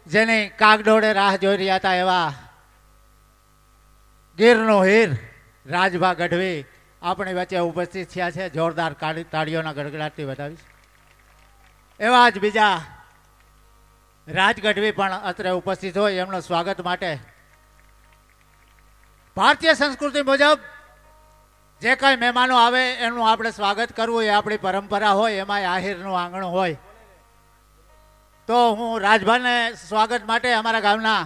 જેની કાગડોળે રાહ જોઈ રહ્યા હતા એવા ગીરનો હીર રાજભા ગઢવી આપણી વચ્ચે ઉપસ્થિત થયા છે. જોરદાર તાળીઓના ગડગડાટથી વધાવીશ. એવા જ બીજા રાજ ગઢવી પણ અત્રે ઉપસ્થિત હોય એમનું સ્વાગત માટે ભારતીય સંસ્કૃતિ મુજબ જે કાંઈ મહેમાનો આવે એનું આપણે સ્વાગત કરવું એ આપણી પરંપરા હોય. એમાંય આહિરનું આંગણું હોય તો હું રાજભાને સ્વાગત માટે અમારા ગામના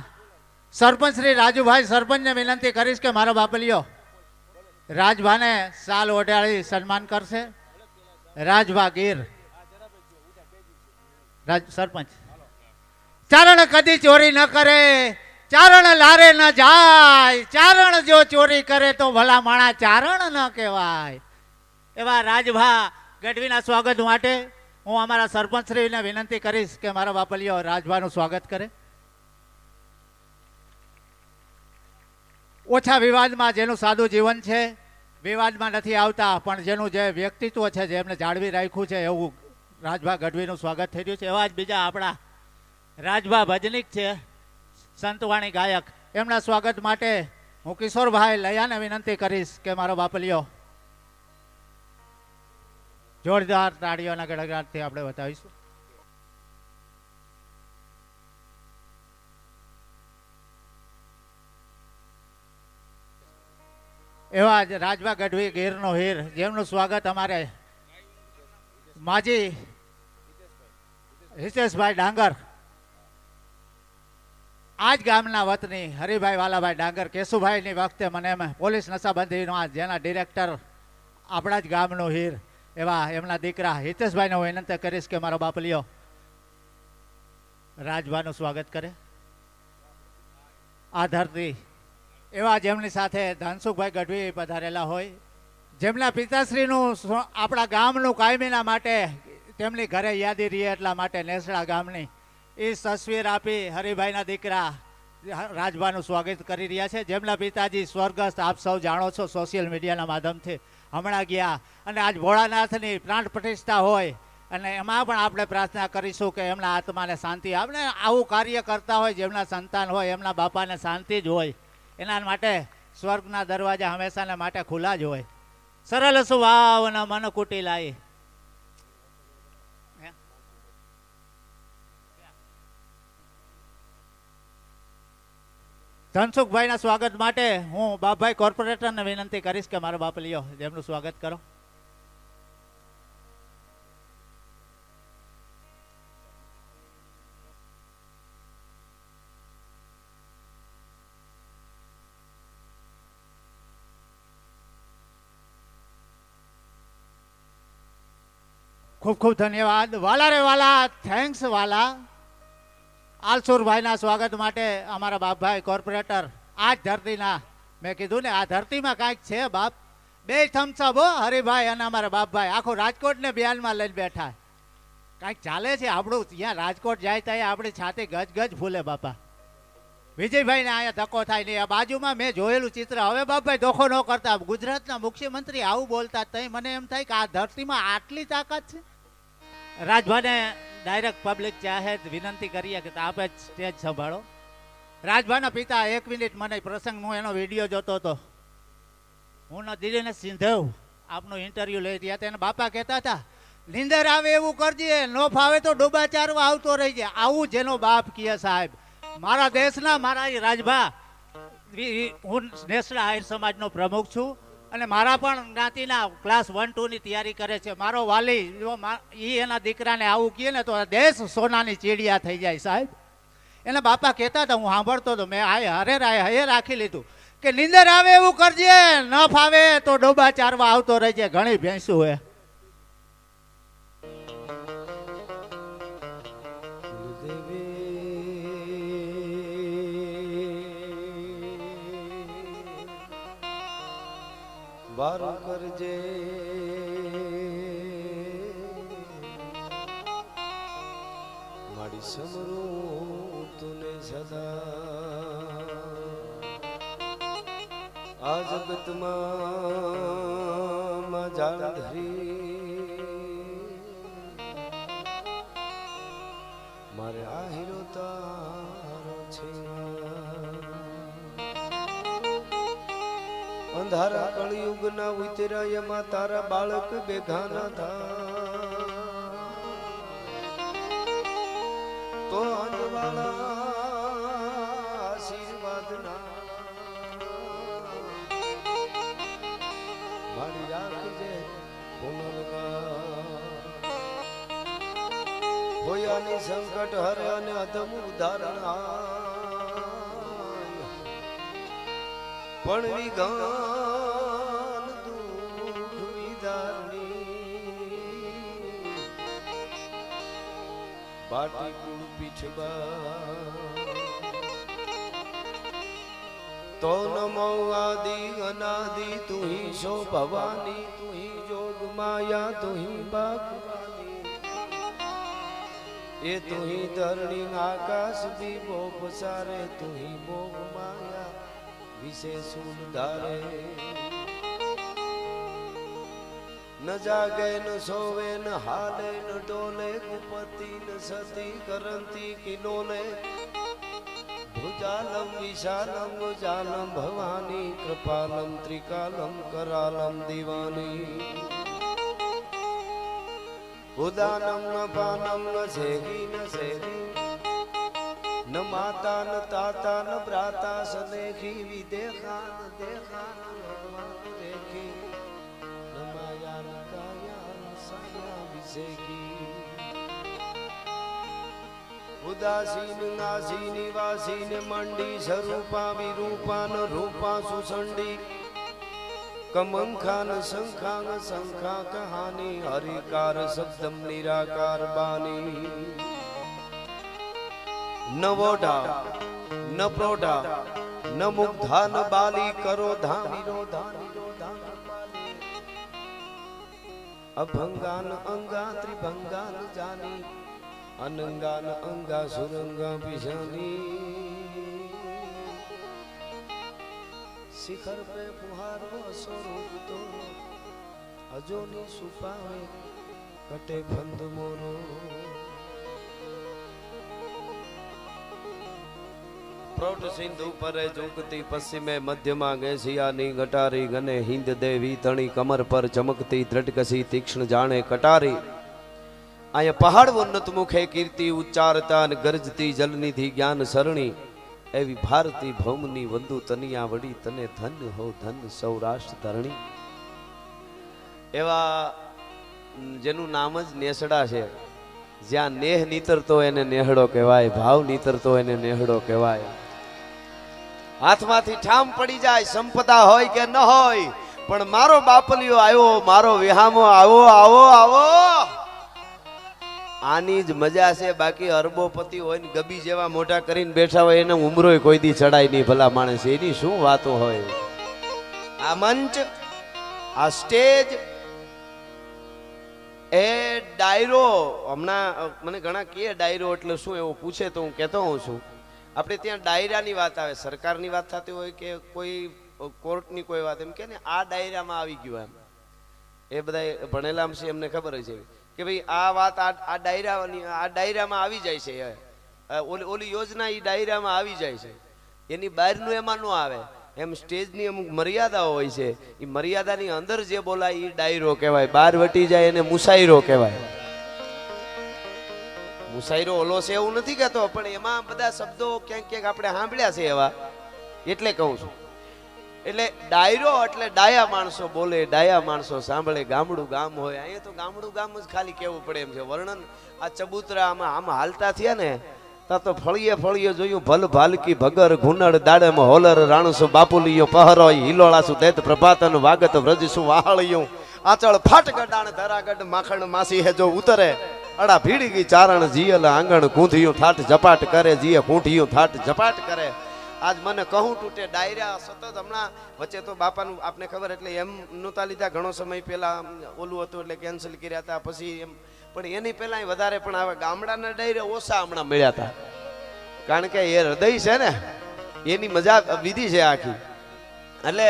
સરપંચ શ્રી રાજુભાઈ સરપંચને વિનંતી કરીશ કે મારો બાપલિયો રાજભાને સાલ ઓઢાડી સન્માન કરશે. રાજભા ગીર સરપંચ. ચારણ કદી ચોરી ન કરે, ચારણ લારે ન જાય, ચારણ જો ચોરી કરે તો ભલા માણા ચારણ ન કહેવાય. એવા રાજભા ગઢવીના સ્વાગત માટે હું અમારા સરપંચશ્રીને વિનંતી કરીશ કે મારા બાપલિયો રાજભાનું સ્વાગત કરે. ઓછા વિવાદમાં જેનું સાદું જીવન છે, વિવાદમાં નથી આવતા, પણ જેનું જે વ્યક્તિત્વ છે જેમને જાળવી રાખ્યું છે એવું રાજભા ગઢવીનું સ્વાગત થઈ રહ્યું છે. એવા જ બીજા આપણા રાજભા ભજનિક છે, સંતવાણી ગાયક, એમના સ્વાગત માટે હું કિશોરભાઈ લયાને વિનંતી કરીશ કે મારો બાપલિયો જોરદાર તાળીઓના ગડગડાટથી આપણે બતાવીશું. એવા જ રાજભા ગઢવી ગીરનો હીર જેમનું સ્વાગત અમારે માજી હિતેશભાઈ ડાંગર, આજ ગામના વતની હરિભાઈ વાલાભાઈ ડાંગર કેશુભાઈની વખતે મને પોલીસ નશાબંધીનો જેના ડિરેક્ટર આપણા જ ગામનો હીર એવા એમના દીકરા હિતેશભાઈને હું વિનંતી કરીશ કે મારો બાપલિયો રાજભાનું સ્વાગત કરે. આ ધરતી એવા જેમની સાથે ધનસુખભાઈ ગઢવી પધારેલા હોય, જેમના પિતાશ્રીનું આપણા ગામનું કાયમીના માટે તેમની ઘરે યાદી રહી એટલા માટે નેસડા ગામની એ તસવીર આપી હરિભાઈના દીકરા રાજભાનું સ્વાગત કરી રહ્યા છે. જેમના પિતાજી સ્વર્ગસ્થ આપ સૌ જાણો છો સોશિયલ મીડિયાના માધ્યમથી હમણાં ગયા, અને આજ ભોળાનાથની પ્રાણ પ્રતિષ્ઠા હોય અને એમાં પણ આપણે પ્રાર્થના કરીશું કે એમના આત્માને શાંતિ. આપણે આવું કાર્ય કરતા હોય, જેમના સંતાન હોય એમના બાપાને શાંતિ જ હોય, એના માટે સ્વર્ગના દરવાજા હંમેશાને માટે ખુલ્લા જ હોય. સરળ સુભાવના મન કુટિલાઈ. ધનસુખભાઈના સ્વાગત માટે હું બાપભાઈ કોર્પોરેટરને વિનંતી કરીશ કે મારો બાપલિયો જેમનું સ્વાગત કરો. ખૂબ ખૂબ ધન્યવાદ વાલા રે વાલા, થેન્ક્સ વાલા. આલસુરભાઈના સ્વાગત માટે અમારા બાપભાઈ કોર્પોરેટર આ જ ધરતીના, મેં કીધું ને આ ધરતીમાં કાંઈક છે બાપ. બે થમ્સઅપ હો હરિભાઈ અને અમારા બાપભાઈ આખું રાજકોટને બ્યાનમાં લઈને બેઠા. કાંઈક ચાલે છે આપણું. ત્યાં રાજકોટ જાય ત્યાં આપણી છાતી ગજ ગજ ફૂલે બાપા. વિજયભાઈને અહીંયા ધક્કો થાય નહીં. આ બાજુમાં મેં જોયેલું ચિત્ર. હવે બાપભાઈ ધોખો ન કરતા. ગુજરાતના મુખ્યમંત્રી આવું બોલતા તઈ મને એમ થાય કે આ ધરતીમાં આટલી તાકાત છે. રાજભાને ડાયરેક્ટ પબ્લિક ચાહે વિનંતી કરીએ કે આપે જ સ્ટેજ સંભાળો. રાજભાના પિતા 1 મિનિટ મને પ્રસંગ, હું એનો વિડીયો જોતો હતો. હું દિલ્હીને સિંધવ આપનો ઇન્ટરવ્યુ લઈ રહ્યા હતા. એના બાપા કહેતા હતા નીંદર આવે એવું કરજે, નો ફાવે તો ડોબા ચારવા આવતો રહી જાય. આવું જેનો બાપ કહે સાહેબ. મારા દેશના મારા રાજભા, હું નેશનલ આહિર સમાજનો પ્રમુખ છું અને મારા પણ જ્ઞાતિના ક્લાસ 1, 2 ની તૈયારી કરે છે. મારો વાલી એ એના દીકરાને આવું કહે ને તો દેશ સોનાની ચીડિયા થઈ જાય સાહેબ. એના બાપા કહેતા હતા, હું સાંભળતો હતો, મેં હે રાખી લીધું કે નીંદર આવે એવું કરજે, ન ફાવે તો ડોબા ચારવા આવતો રહેજે. ઘણી ભેંસું હે. બારું કરજે મારી સમરું તુને સદા. આ જગતમાં જાણ ધરી મારે આ હિરોતા અંધારા કળિયુગના ઉતર્યા એમાં તારા બાળક બેઘાના થા તો અંજવાળા આશીર્વાદના મારી રાખજે પુનર્વા હોયાની સંકટ હરે અને અધમ ઉદાહરણ પણ વિગાન દુઃખ વિદારની બાટી કુળ પીછબા તો નમો આદિ અનાદિ તુહી શો ભવાની તુહી જોગ માયા તુહી બાગવાની એ તુહી ધરણી આકાશ ભી બો પસારે તુહી મોગ માયા વિશે સુધારે ન જાગે ન સોવે ન હાલે ન ડોલે કુપતિ ન સતી કરંતી કિલોલે ભુજાલમ વિશાલમ જાલમ ભવાની કૃપાલમ ત્રિકાલમ કરાલમ દિવાની ઉદાનમ ન પાનમ ન સેગી ન સેગી ન માતા ન તાતા ન ભ્રાતા સનેખી વિદેખા ન દેખા ન રેખી ન માયા ન કાયા ન સાયા વિશેખી ઉદાસીન નાસી નિવાસીન મંડી સ્વરૂપા વિરૂપા ન રૂપા સુસંડી કમંખા ન શંખા ન શંખા કહાની હરિકાર શબ્દમ નિરાકાર બાની ન વોઢા ન પ્રોઢા ન મુગ્ધા ન બાલી કરો ધા વિરોધા અભંગા ન અંગા ત્રિભંગા ન જાની અનંગા ન અંગા સુરંગા બિજાની શિખર पे ફુહારો સ્વરૂપ તો અજોની સુપાવે કટે ફંદ મોરો પ્રૌઢ સિંધુ પરે ઝુકતી પશ્ચિમે મધ્યમાં ગેસિયાની ગટારી ગને હિંદ દેવી તણી કમર પર ચમકતી દ્રઢકસી તીક્ષ્ણ જાણે કટારી અહીંયા પહાડ ઉન્નત મુખે કીર્તિ ઉચ્ચારતા અને ગરજતી જલનિધિ જ્ઞાન સરણી એવી ભારતી ભૌમની વંદુ તનિયા વડી તને ધન હો ધન સૌરાષ્ટ્ર ધરણી એવા જેનું નામ જ નેસડા છે જ્યાં નેહ નીતરતો એને નેહડો કહેવાય ભાવ નીતરતો એને નેહડો કહેવાય હાથમાંથી ઠામ પડી જાય સંપદા હોય કે ન હોય પણ મારો બાપલિયો આવ્યો મારો વિહામો આવો આવો આવો આની જ મજા છે બાકી અરબોપતિ હોય ને ગબી જેવા મોટા કરીને બેઠા હોય એને ઉમરોય કોઈ દી ચડાય નહીં ભલા માણસ એની શું વાતો હોય આ મંચ આ સ્ટેજ એ ડાયરો હમણાં મને ઘણા કે ડાયરો એટલે શું એવું પૂછે તો હું કહેતો હોઉં છું આપણે ત્યાં ડાયરાની વાત આવે સરકારની વાત થતી હોય કે કોઈ કોર્ટની કોઈ વાત એમ કે ને આ ડાયરામાં આવી ગયું એમ એ બધા ભણેલા છે એમને ખબર છે કે ભાઈ આ વાત આ ડાયરામાં આવી જાય છે ઓલી યોજના એ ડાયરામાં આવી જાય છે એની બહારનું એમાં ન આવે એમ સ્ટેજની અમુક મર્યાદાઓ હોય છે એ મર્યાદાની અંદર જે બોલાય એ ડાયરો કહેવાય બહાર વટી જાય એને મુસાયરો કહેવાય મુસાયરો ઓલો છે એવું નથી કહેતો પણ એમાં બધા શબ્દો ક્યાંક ક્યાંક આપણે સાંભળ્યા છે એવા એટલે કહું છું એટલે ડાયરો એટલે ડાયા માણસો બોલે ડાયા માણસો સાંભળે ગામડું ગામ હોય અહીંયા તો ગામડું ગામ જ ખાલી કેવું પડે એમ છે વર્ણન આ ચબૂતરા આમાં હાલતા થયા ને તા તો ફળીએ ફળીએ જોયું ભલ ભાલકી ભગર ગુનડ દાડેમાં હોલર રાણસો બાપુલીયો પહરોય હિલોળાસુ દૈત પ્રભાતન વાગત વ્રજસુ વાહળિયું આચળ ફાટગડાણ ધરાગડ માખણ માસી હે જો ઉતરે અડા ભીડી ગઈ ચારણ જીયલ આંગણ કૂંધિયું થાટ ઝપાટ કરે જીએ કૂંઠિયું થાટ ઝપાટ કરે આજ મને કહું તૂટે ડાયરા સતત હમણાં વચ્ચે તો બાપાનું આપને ખબર એટલે એમ નહોતા લીધા ઘણો સમય પહેલા ઓલું હતું એટલે કેન્સલ કર્યા હતા પછી એમ પણ એની પહેલા વધારે પણ આવે ગામડાના ડાયરા ઓછા હમણાં મળ્યા હતા કારણ કે એ હૃદય છે ને એની મજા વિધિ છે આખી એટલે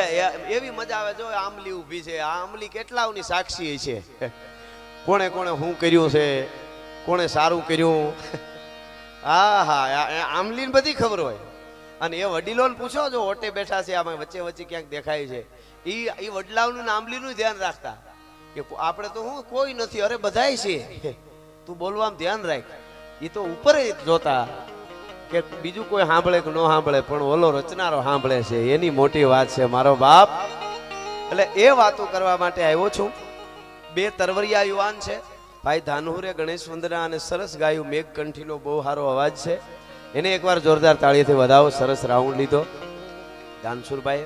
એવી મજા આવે જો આંબલી ઊભી છે આ આંબલી કેટલાઓની સાક્ષી છે કોણે કોણે શું કર્યું છે કોણે સારું કર્યું હા હા આંબલીને બધી ખબર હોય અને એ વડીલોને પૂછો જો ઓટે બેઠા છે આમાં વચ્ચે વચ્ચે ક્યાંક દેખાય છે એ વડલાઓનું નામલીનું ધ્યાન રાખતા કે આપણે તો હું કોઈ નથી, અરે બધાય છે, તું બોલવામાં ધ્યાન રાખ. એ તો ઉપર જોતા કે બીજું કોઈ સાંભળે કે ન સાંભળે, પણ ઓલો રચનારો સાંભળે છે, એની મોટી વાત છે મારો બાપ. એટલે એ વાતો કરવા માટે આવ્યો છું. બે તરવરિયા યુવાન છે, ભાઈ ધાનુરે ગણેશ વંદના અને સરસ ગાયું મેઘ કંઠીનો બહુ સારો અવાજ છે, એને એકવાર જોરદાર તાળીથી વધાવો. સરસ રાઉન્ડ લીધો દાનસુરભાઈ.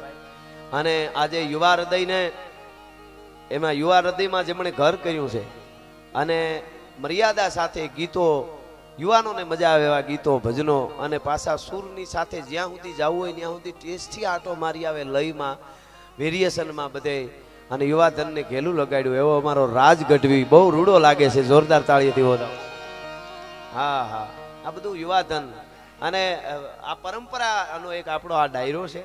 અને આજે યુવા હૃદયને એમાં યુવા હૃદયમાં જેમણે ઘર કર્યું છે અને મર્યાદા સાથે ગીતો, યુવાનોને મજા આવે એવા ગીતો ભજનો, અને પાછા સૂરની સાથે જ્યાં સુધી જવું હોય ત્યાં સુધી ટેસ્ટથી આટો મારી આવે, લયમાં વેરિએશનમાં બધે, અને યુવાધનને ઘેલું લગાડ્યું એવો અમારો રાજ ગઢવી. બહુ રૂડો લાગે છે, જોરદાર તાળીથી વધાવો. હા હા, આ બધું યુવાધન અને આ પરંપરાનો એક આપણો આ ડાયરો છે.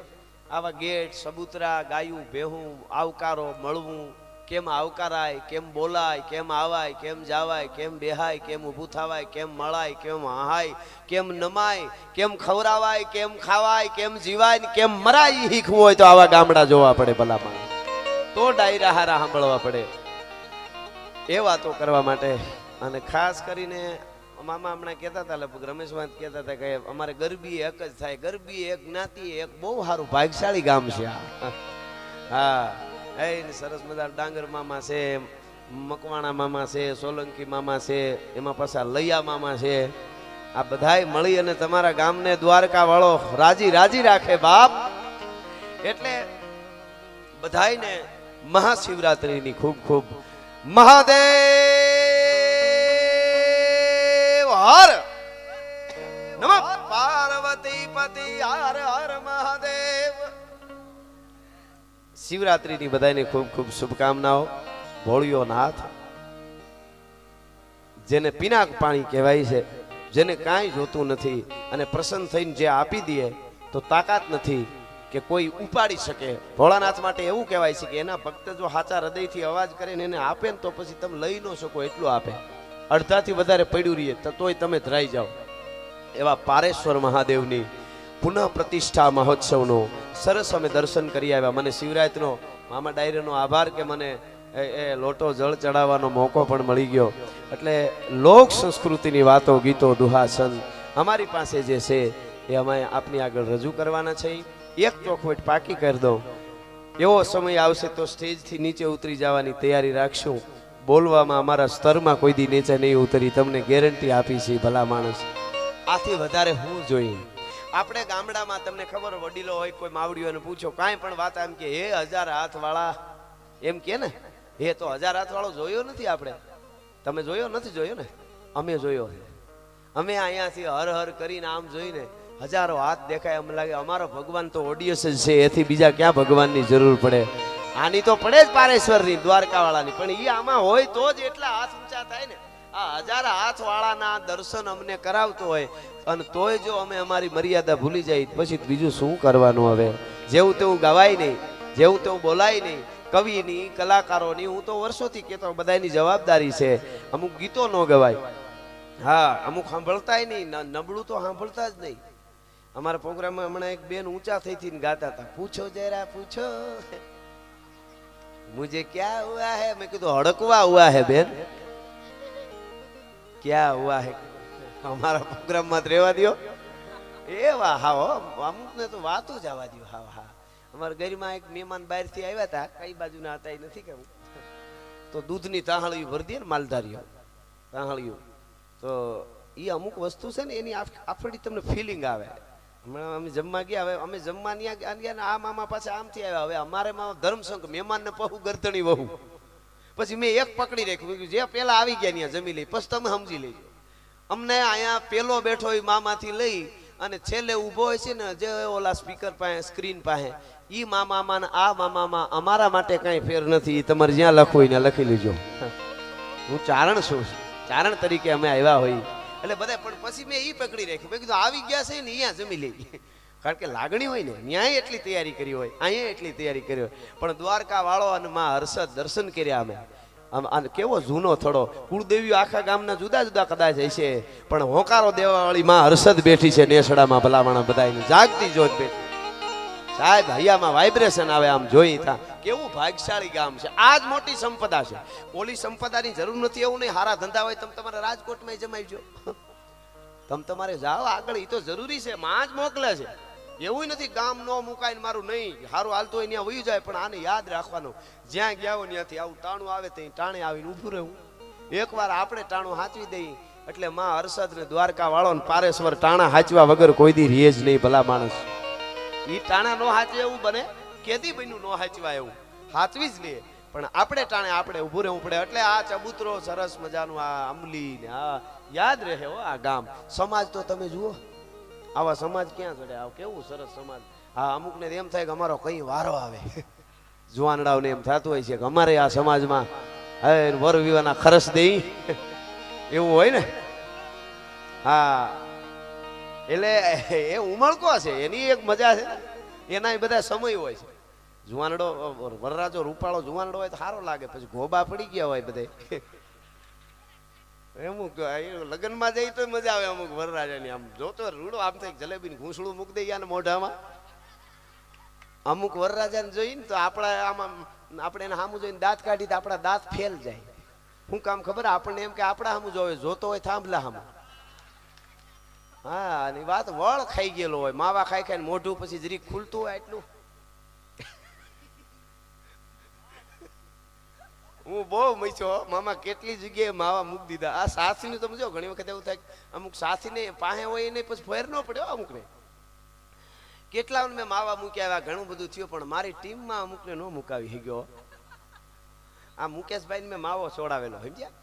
આવા ગેટ, સબૂતરા, ગાયું, ભેહું, આવકારો, મળવું, કેમ આવકારાય, કેમ બોલાય, કેમ આવાય, કેમ જાવાય, કેમ બેહાય, કેમ ઊભું થવાય, કેમ મળાય, કેમ હાય, કેમ નમાય, કેમ ખવરાવાય, કેમ ખાવાય, કેમ જીવાય ને કેમ મરાય, શીખવું હોય તો આવા ગામડા જોવા પડે ભલામાં, તો ડાયરા હારા સાંભળવા પડે. એ વાતો કરવા માટે. અને ખાસ કરીને મામા હમણાં કહેતા હતા, લગભગ રમેશભાઈ કહેતા હતા કે અમારે ગરબી એક જ થાય, ગરબી એક, જ્ઞાતિ એક, બહુ સારું ભાગ્યશાળી ગામ છે આ. હા, એ સરસ મજા. ડાંગર મામા છે, મકવાણા મામા છે, સોલંકી મામા છે, એમાં પાછા લૈયા મામા છે. આ બધાય મળી અને તમારા ગામને દ્વારકા વાળો રાજી રાજી રાખે બાપ. એટલે બધાયને મહાશિવરાત્રીની ખૂબ ખૂબ મહાદેવ હર નમઃ પાર્વતી પતિ હર હર મહાદેવ. શિવરાત્રીની બધાને ખૂબ ખૂબ શુભકામનાઓ. ભોળિયો નાથ, જેને પિનાક પાણી કહેવાય છે, જેને કાંઈ જોતું નથી અને પ્રસન્ન થઈને જે આપી દે તો તાકાત નથી કે કોઈ ઉપાડી શકે. ભોળાનાથ માટે એવું કહેવાય છે કે એના ભક્ત જો સાચા હૃદયથી અવાજ કરે ને એને આપે ને તો પછી તમે લઈ ન શકો એટલું આપે. અડધાથી વધારે પડ્યું રહીએ તો તોય તમે ધરાઈ જાઓ. એવા પારેશ્વર મહાદેવની પુનઃ પ્રતિષ્ઠા મહોત્સવનો સરસ અમે દર્શન કરી આવ્યા. મને શિવરાત્રિનો મામા ડાયરીનો આભાર કે મને એ લોટો જળ ચડાવવાનો મોકો પણ મળી ગયો. એટલે લોક સંસ્કૃતિની વાતો, ગીતો, દુહાસન અમારી પાસે જે છે એ અમે આપની આગળ રજૂ કરવાના છે. એક ચોખવટ પાકી કરી દઉં, એવો સમય આવશે તો સ્ટેજથી નીચે ઉતરી જવાની તૈયારી રાખશું. બોલવામાં અમારા સ્તરમાં કોઈ દી નીચે નહીં ઉતરી, તમને ગેરંટી આપી છે ભલા માણસ. આથી વધારે હું જોઈ. આપણે ગામડામાં તમને ખબર, વડીલો હોય, કોઈ માવડીઓને પૂછો કાંઈ પણ વાત એમ કે હે 1000 હાથ વાળા, એમ કે ને, હે તો 1000 હાથ વાળો જોયો નથી આપણે. તમે જોયો નથી? જોયો ને? અમે જોયો. અમે અહીંયાથી હર હર કરીને આમ જોઈને હજારો હાથ દેખાય, અમને લાગે અમારો ભગવાન તો ઓડિયન્સ જ છે, એથી બીજા ક્યાં ભગવાનની જરૂર પડે. આની તો પડે જ પારેશ્વરની, દ્વારકા વાળાની, પણ એ આમાં હોય તો જ એટલા હાથ ઊંચા થાય ને. આ 1000 હાથ વાળાના દર્શન અમને કરાવતો હોય અને તોય જો અમે અમારી મર્યાદા ભૂલી જાય પછી બીજું શું કરવાનું? હવે જેવું તેવું ગવાય નહીં, જેવું તેવું બોલાય નહીં. કવિની, કલાકારોની હું તો વર્ષોથી કહેતો બધાની જવાબદારી છે. અમુક ગીતો ન ગવાય, હા, અમુક સાંભળતાય નહીં, નબળું તો સાંભળતા જ નહીં. અમારા પ્રોગ્રામમાં હમણાં એક બેન ઊંચા થઈને ગાતા હતા, પૂછો જરા પૂછો મુझे क्या हुआ है. મેં કીધું હડકવા હુઆ હે બેન, क्या हुआ है. અમારા પ્રોગ્રામમાં રહેવા દો. એવા હા, અમુક ને તો વાતો જ આવવા દો. હા હા, અમારા ઘરમાં એક મહેમાન બહારથી આવ્યા હતા, કઈ બાજુના હતા એ નથી કેવું, તો દૂધની તાહળીઓ ભરી દે ને માલધારીઓ તાહળીઓ, તો એ અમુક વસ્તુ છે ને એની આફડી તમને ફિલિંગ આવે. હમણાં અમે જમવા ગયા, હવે અમે જમવા ગયા ને આ મામા પાસે આમથી આવ્યા, હવે અમારે ધર્મસંઘ મહેમાનને પહુ ગરતણી વહુ. પછી મેં એક પકડી રાખ્યું, જે પેલા આવી ગયા ત્યાં જમી લઈ, પછી તમે સમજી લેજો. અમને અહીંયા પેલો બેઠો એ મામાથી લઈ અને છેલ્લે ઊભો હોય છે ને જે ઓલા સ્પીકર પાસે, સ્ક્રીન પાસે, ઈ મામામાં ને આ મામામાં અમારા માટે કઈ ફેર નથી. તમારે જ્યાં લખવું હોય ત્યાં લખી લેજો. હું ચારણ છું, ચારણ તરીકે અમે આવ્યા હોય એટલે બધા. પણ પછી મેં ઈ પકડી રાખ્યું, મેં કીધું આવી ગયા છે ને અહીંયા જમી લઈ. કારણ કે લાગણી હોય ને, ન્યાય એટલી તૈયારી કરી હોય, અહીંયા એટલી તૈયારી કરી હોય. પણ દ્વારકા વાળો અને માં હર્ષદ દર્શન કર્યા અમે, આમ કેવો જૂનો થડો, કુળદેવીઓ આખા ગામના જુદા જુદા કદાચ હશે, પણ હોકારો દેવાવાળી માં હર્ષદ બેઠી છે નેસડામાં, ભલામણા બધાને જાગતી જોત બેઠી. સાહેબ હૈયામાં વાઇબ્રેશન આવે આમ જોઈ તા, કેવું ભાગ્યશાળી ગામ છે. આ જ મોટી સંપદા છે. ઓલી સંપદાની જરૂર નથી એવું નહીં. હારા ધંધા હોય તમે તમારા રાજકોટમાં જમાવજો, તમે તમારે જાઓ આગળ, એ તો જરૂરી છે. માં જ મોકલે છે, એવું નથી ગામ નો મુકાઈને મારું નહીં સારું હાલતું હોય ત્યાં વયું જાય. પણ આને યાદ રાખવાનું, જ્યાં ગયા હોય ત્યાંથી આવું ટાણું આવે ત્યાં ટાણે આવીને ઊભું રહેવું. એકવાર આપણે ટાણું હાચવી દઈએ એટલે માં હર્ષદ ને દ્વારકા વાળો ને પારેશ્વર ટાણા હાચવા વગર કોઈ દી રહે જ નહીં. ભલા માણસ ઈ ટાણા નો હાચવે એવું બને, કેદી બન્યું નો હાચવા એવું, હાચવી જ લે. પણ આપણે ટાણે આપણે ઊભું રહેવું પડે. એટલે આ ચબૂતરો સરસ મજાનું, આ અમલી ને આ યાદ રહે હો. આ ગામ સમાજ તો તમે જુઓ, આવા સમાજ ક્યાં ચડે, આવ કેવું સરસ સમાજ. હા અમુક ને એમ થાય કે અમારો કઈ વારો આવે, જુવાનડાઓને એમ થતું હોય છે કે અમારે આ સમાજમાં વર વિવાહના ખર્ચ દઈ, એવું હોય ને. હા એટલે એ ઉમળકો છે, એની એક મજા છે, એના બધા સમય હોય છે. જુવાનડો વરરાજો રૂપાળો જુવાનડો હોય તો સારો લાગે, પછી ગોબા પડી ગયા હોય બધે. અમુક લગ્નમાં જઈ તો મજા આવે. અમુક વરરાજાની આમ જોતો રૂડો આમ થાય જલેબી ઘૂંસડું મૂકી દઈ ગયા ને મોઢામાં. અમુક વરરાજાને જોઈને તો આપણા આમાં આપણે એને સામું જોઈને દાંત કાઢી તો આપણા દાંત ફેલ જાય. શું કામ ખબર, આપણને એમ કે આપણા સામું જોવે, જોતો હોય થાંભલા સામું. હા અને વાત વળ ખાઈ ગયેલો હોય, માવા ખાઈ ખાઈને મોઢું પછી જરીક ખુલતું હોય એટલું. હું બહુ મચ્યો મામા, કેટલી જગ્યાએ માવા મૂકી દીધા. આ સાસી તમે જો ઘણી વખત એવું થાય અમુક સાસીને પાસે હોય એને પછી ફેર ન પડ્યો. અમુકને કેટલા મેં માવા મૂક્યા આવ્યા, ઘણું બધું થયું, પણ મારી ટીમમાં અમુકને ન મુકાવી ગયો. આ મુકેશભાઈને મેં માવો છોડાવેલો સમજ્યા,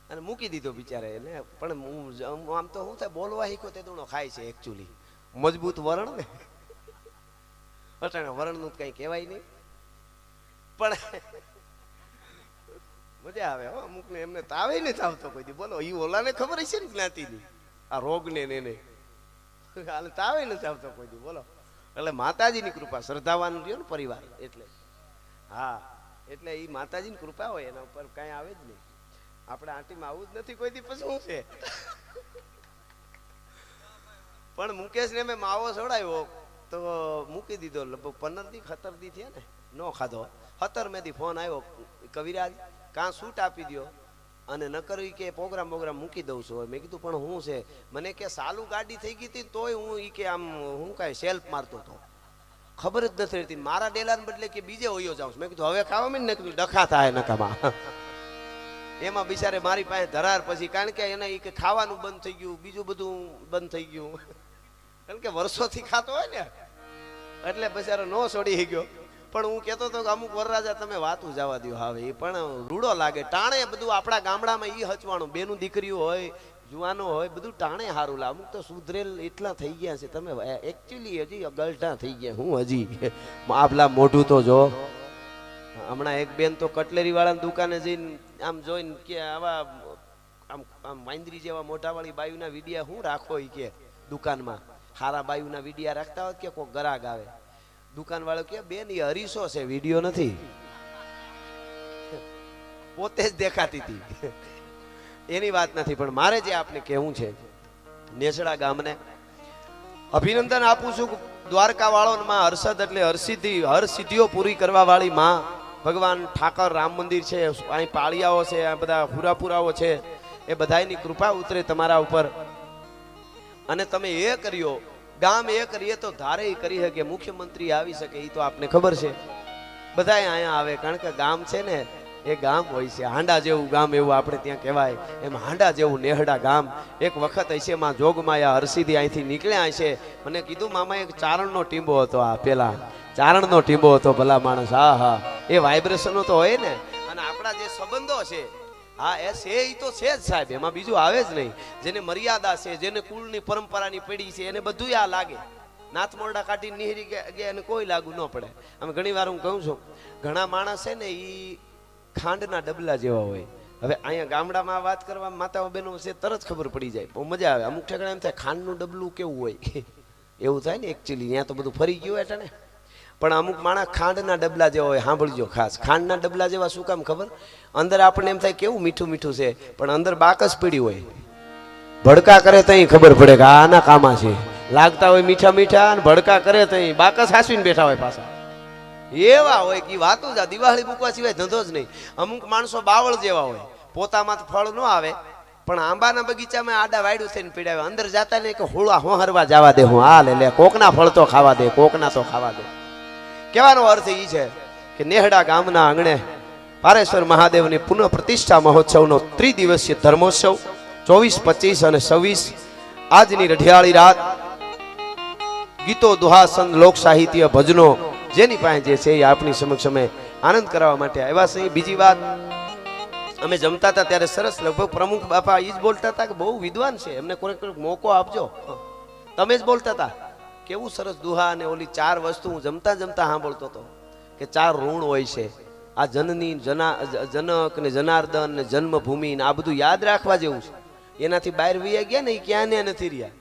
અને મૂકી દીધો બિચારે એને. પણ હું આમ તો શું થાય, બોલવા શીખો તે દોણો ખાય છે એકચ્યુઅલી. મજબૂત વરણ ને અટાણે વરણનું કઈ કહેવાય નહીં, પણ મજા આવે હો. અમુક ને એમને તાવે નથી આવતો કોઈ દી. બોલો ઈ ઓલાને ખબર હશે ને જ્ઞાતિની આ રોગ ને એને તાવે નથી આવતો કોઈ દી. બોલો એટલે માતાજીની કૃપા, શ્રદ્ધાવાન રહ્યો ને પરિવાર એટલે. હા એટલે ઈ માતાજીની કૃપા હોય, એના ઉપર કઈ આવે જ નહીં. આપણે આંટીમાં આવું જ નથી કોઈ દી, પછી શું છે. પણ મુકેશને મેં માવો છોડાયો તો મૂકી દીધો. લગભગ 15 દી 17 દી થયા ને નો ખાધો. 17 દી ફોન આવ્યો, કવિરાજ કાં સૂટ આપી દો અને ન કરવી કે પ્રોગ્રામ મૂકી દઉં છું. મેં કીધું પણ હું છે, મને કે સાલું ગાડી થઈ ગઈ હતી તોય હું ઈ કે આમ હું કાંઈ સેલ્ફ મારતો હતો, ખબર જ નથી રહેતી. મારા ડેલાને બદલે કે બીજે હોયો જાઉં. મેં કીધું હવે ખાવા ને કીધું ડખા થાય નકામાં. એમાં બિચારે મારી પાસે ધરાર પછી, કારણ કે એને કે ખાવાનું બંધ થઈ ગયું, બીજું બધું બંધ થઈ ગયું, કારણ કે વર્ષોથી ખાતો હોય ને એટલે બિચારો નો છોડી ગયો. પણ હું કહેતો હતો કે અમુક વરરાજા તમે વાતું જવા દો, હવે એ પણ રૂડો લાગે. ટાણે બધું આપણા ગામડામાં ઈ હચવાનું, બેનું દીકરીઓ હોય, જુવાનો હોય, બધું ટાણે સારું લાગે. અમુક તો સુધરેલ એટલા થઈ ગયા છે, તમે એકચ્યુઅલી હજી ગલઢા થઈ ગયા. હું હજી આપલા મોઢું તો જો. હમણાં એક બેન તો કટલેરી વાળાની દુકાને જઈને આમ જોઈને કે આવા આમ આમ વાંદરી જેવા મોઢાવાળી બાયુના વિડિયા હું રાખો ઈ કે દુકાનમાં. હારા બાયુના વિડિયા રાખતા હોત કે કોઈ ગરાગ આવે. દુકાન વાળો કે બેન એ હરીસો છે, વિડીયો નથી, પોતે જ દેખાતી હતી. એની વાત નથી. પણ મારે જે આપને કહેવું છે, નેસડા ગામને અભિનંદન આપું છું. દ્વારકા વાળો માં હર્ષદ એટલે હર સિદ્ધિઓ પૂરી કરવા વાળી માં. ભગવાન ઠાકર રામ મંદિર છે, અહીં પાળિયાઓ છે, આ બધા પુરાપુરાઓ છે, એ બધાની કૃપા ઉતરે તમારા ઉપર. અને તમે એ કર્યો, ગામ એ કરીએ તો ધારે કરી શકે, મુખ્યમંત્રી આવી શકે એ તો આપને ખબર છે. બધાય અહીંયા આવે, કારણ કે ગામ છે ને એ ગામ હોય છે. હાંડા જેવું ગામ એવું આપણે ત્યાં કહેવાય. એમ હાંડા જેવું નેહડા ગામ. એક વખત હશે માં જોગમાયા હરસિદ્ધિ અહીંથી નીકળ્યા હશે. મને કીધું મામા એક ચારણનો ટીંબો હતો, આ પેલા ચારણનો ટીંબો હતો. ભલા માણસ, હા હા એ વાઇબ્રેશનો તો હોય ને. અને આપણા જે સંબંધો છે, હા એ છે, એ તો છે જ સાહેબ, એમાં બીજું આવે જ નહીં. જેને મર્યાદા છે, જેને કુળની પરંપરાની પેઢી છે, એને બધું આ લાગે. નાથ મોરડા કાઢી નિહરી ગયા એને કોઈ લાગુ ન પડે. અમે ઘણી વાર હું કહું છું, ઘણા માણસ છે ને એ ખાંડના ડબલા જેવા હોય. હવે અહીંયા ગામડામાં વાત કરવા માતાઓ બહેનો છે, તરત ખબર પડી જાય, બહુ મજા આવે. અમુક ઠેકાણે એમ થાય ખાંડનું ડબલું કેવું હોય એવું થાય ને એકચ્યુઅલી. ત્યાં તો બધું ફરી ગયું એટલે ને. પણ અમુક માણસ ખાંડના ડબલા જેવા હોય. સાંભળજો ખાસ, ખાંડના ડબલા જેવા શું કામ ખબર? અંદર આપણને એમ થાય કેવું મીઠું મીઠું છે, પણ અંદર બાકસ પીડી હોય. ભડકા કરે તો ખબર પડે કે આના કામા છે. લાગતા હોય મીઠા મીઠા અને ભડકા કરે તો બાકસ હાસવીને બેઠા હોય પાછા. એવા હોય કે વાતો જ દિવાળી મૂકવા સિવાય ધંધો જ નહીં. અમુક માણસો બાવળ જેવા હોય, પોતામાં તો ફળ ન આવે પણ આંબાના બગીચામાં આડા વાયડું થઈને પીડાવે. અંદર જાતા ને કે હોળા હોહરવા જવા દે, હું આ લે કોકના ફળ તો ખાવા દે, કોકના તો ખાવા દે. કહેવાનો અર્થ એ છે કે નેહડા ગામના આંગણે પારેશ્વર મહાદેવની પુનઃ પ્રતિષ્ઠા મહોત્સવનો ત્રિદિવસીય ધર્મોત્સવ 24, 25 અને 26 આજની રઢિયાળી રાત ગીતો, દુહા, સંત, લોક સાહિત્ય, ભજનો જેની પાસે જે છે એ આપણી સમક્ષ અમે આનંદ કરવા માટે આવ્યા છે. બીજી વાત, અમે જમતા હતા ત્યારે સરસ, લગભગ પ્રમુખ બાપા એ જ બોલતા હતા કે બહુ વિદ્વાન છે, એમને કોઈક મોકો આપજો. તમે જ બોલતા હતા કેવું સરસ દુહા અને ઓલી 4 વસ્તુ હું જમતા જમતા સાંભળતો હતો કે 4 ઋણ હોય છે. આ જનની, જનક ને જનાર્દન ને જન્મભૂમિ ને આ બધું યાદ રાખવા જેવું છે. એનાથી બહાર વૈયા ગયા ને એ ક્યાં ને નથી રહ્યા.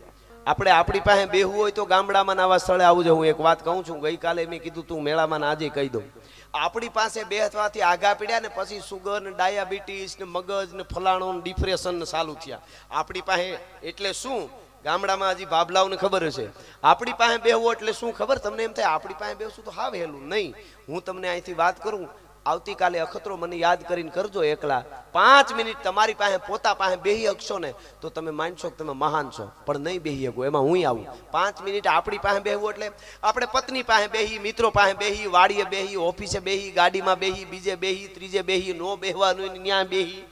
આપણે આપણી પાસે બેહવું હોય તો ગામડામાં આવા સ્થળે આવું છે. હું એક વાત કહું છું, ગઈકાલે મેં કીધું તું મેળામાં આજે કહી દઉં. આપણી પાસે બેસવાથી આગા પીડ્યા ને પછી સુગર ને ડાયાબિટીસ ને મગજ ને ફલાણું ને ડિપ્રેશન ને ચાલુ થયા આપણી પાસે. એટલે શું, ગામડામાં હજી ભાભલાઓને ખબર હશે. આપણી પાસે બેહવું એટલે શું ખબર તમને? એમ થાય આપણી પાસે બેસવું તો હાવ હેલું નહીં. હું તમને અહીંથી વાત કરું, આવતીકાલે અખતરો મને યાદ કરીને કરજો એકલા. 5 મિનિટ તમારી પાસે પોતા પાસે બેહી શકશો ને તો તમે માનશો કે તમે મહાન છો, પણ નહીં બેહી શકો. એમાં હું આવું 5 મિનિટ આપણી પાસે બેહવું એટલે આપણે પત્ની પાસે બેહી, મિત્રો પાસે બેહી, વાડીએ બેહી, ઓફિસે બેહી, ગાડીમાં બેહી, બીજે બેહી, ત્રીજે બેહી, નો બેહવાનું ન્યા બેહી,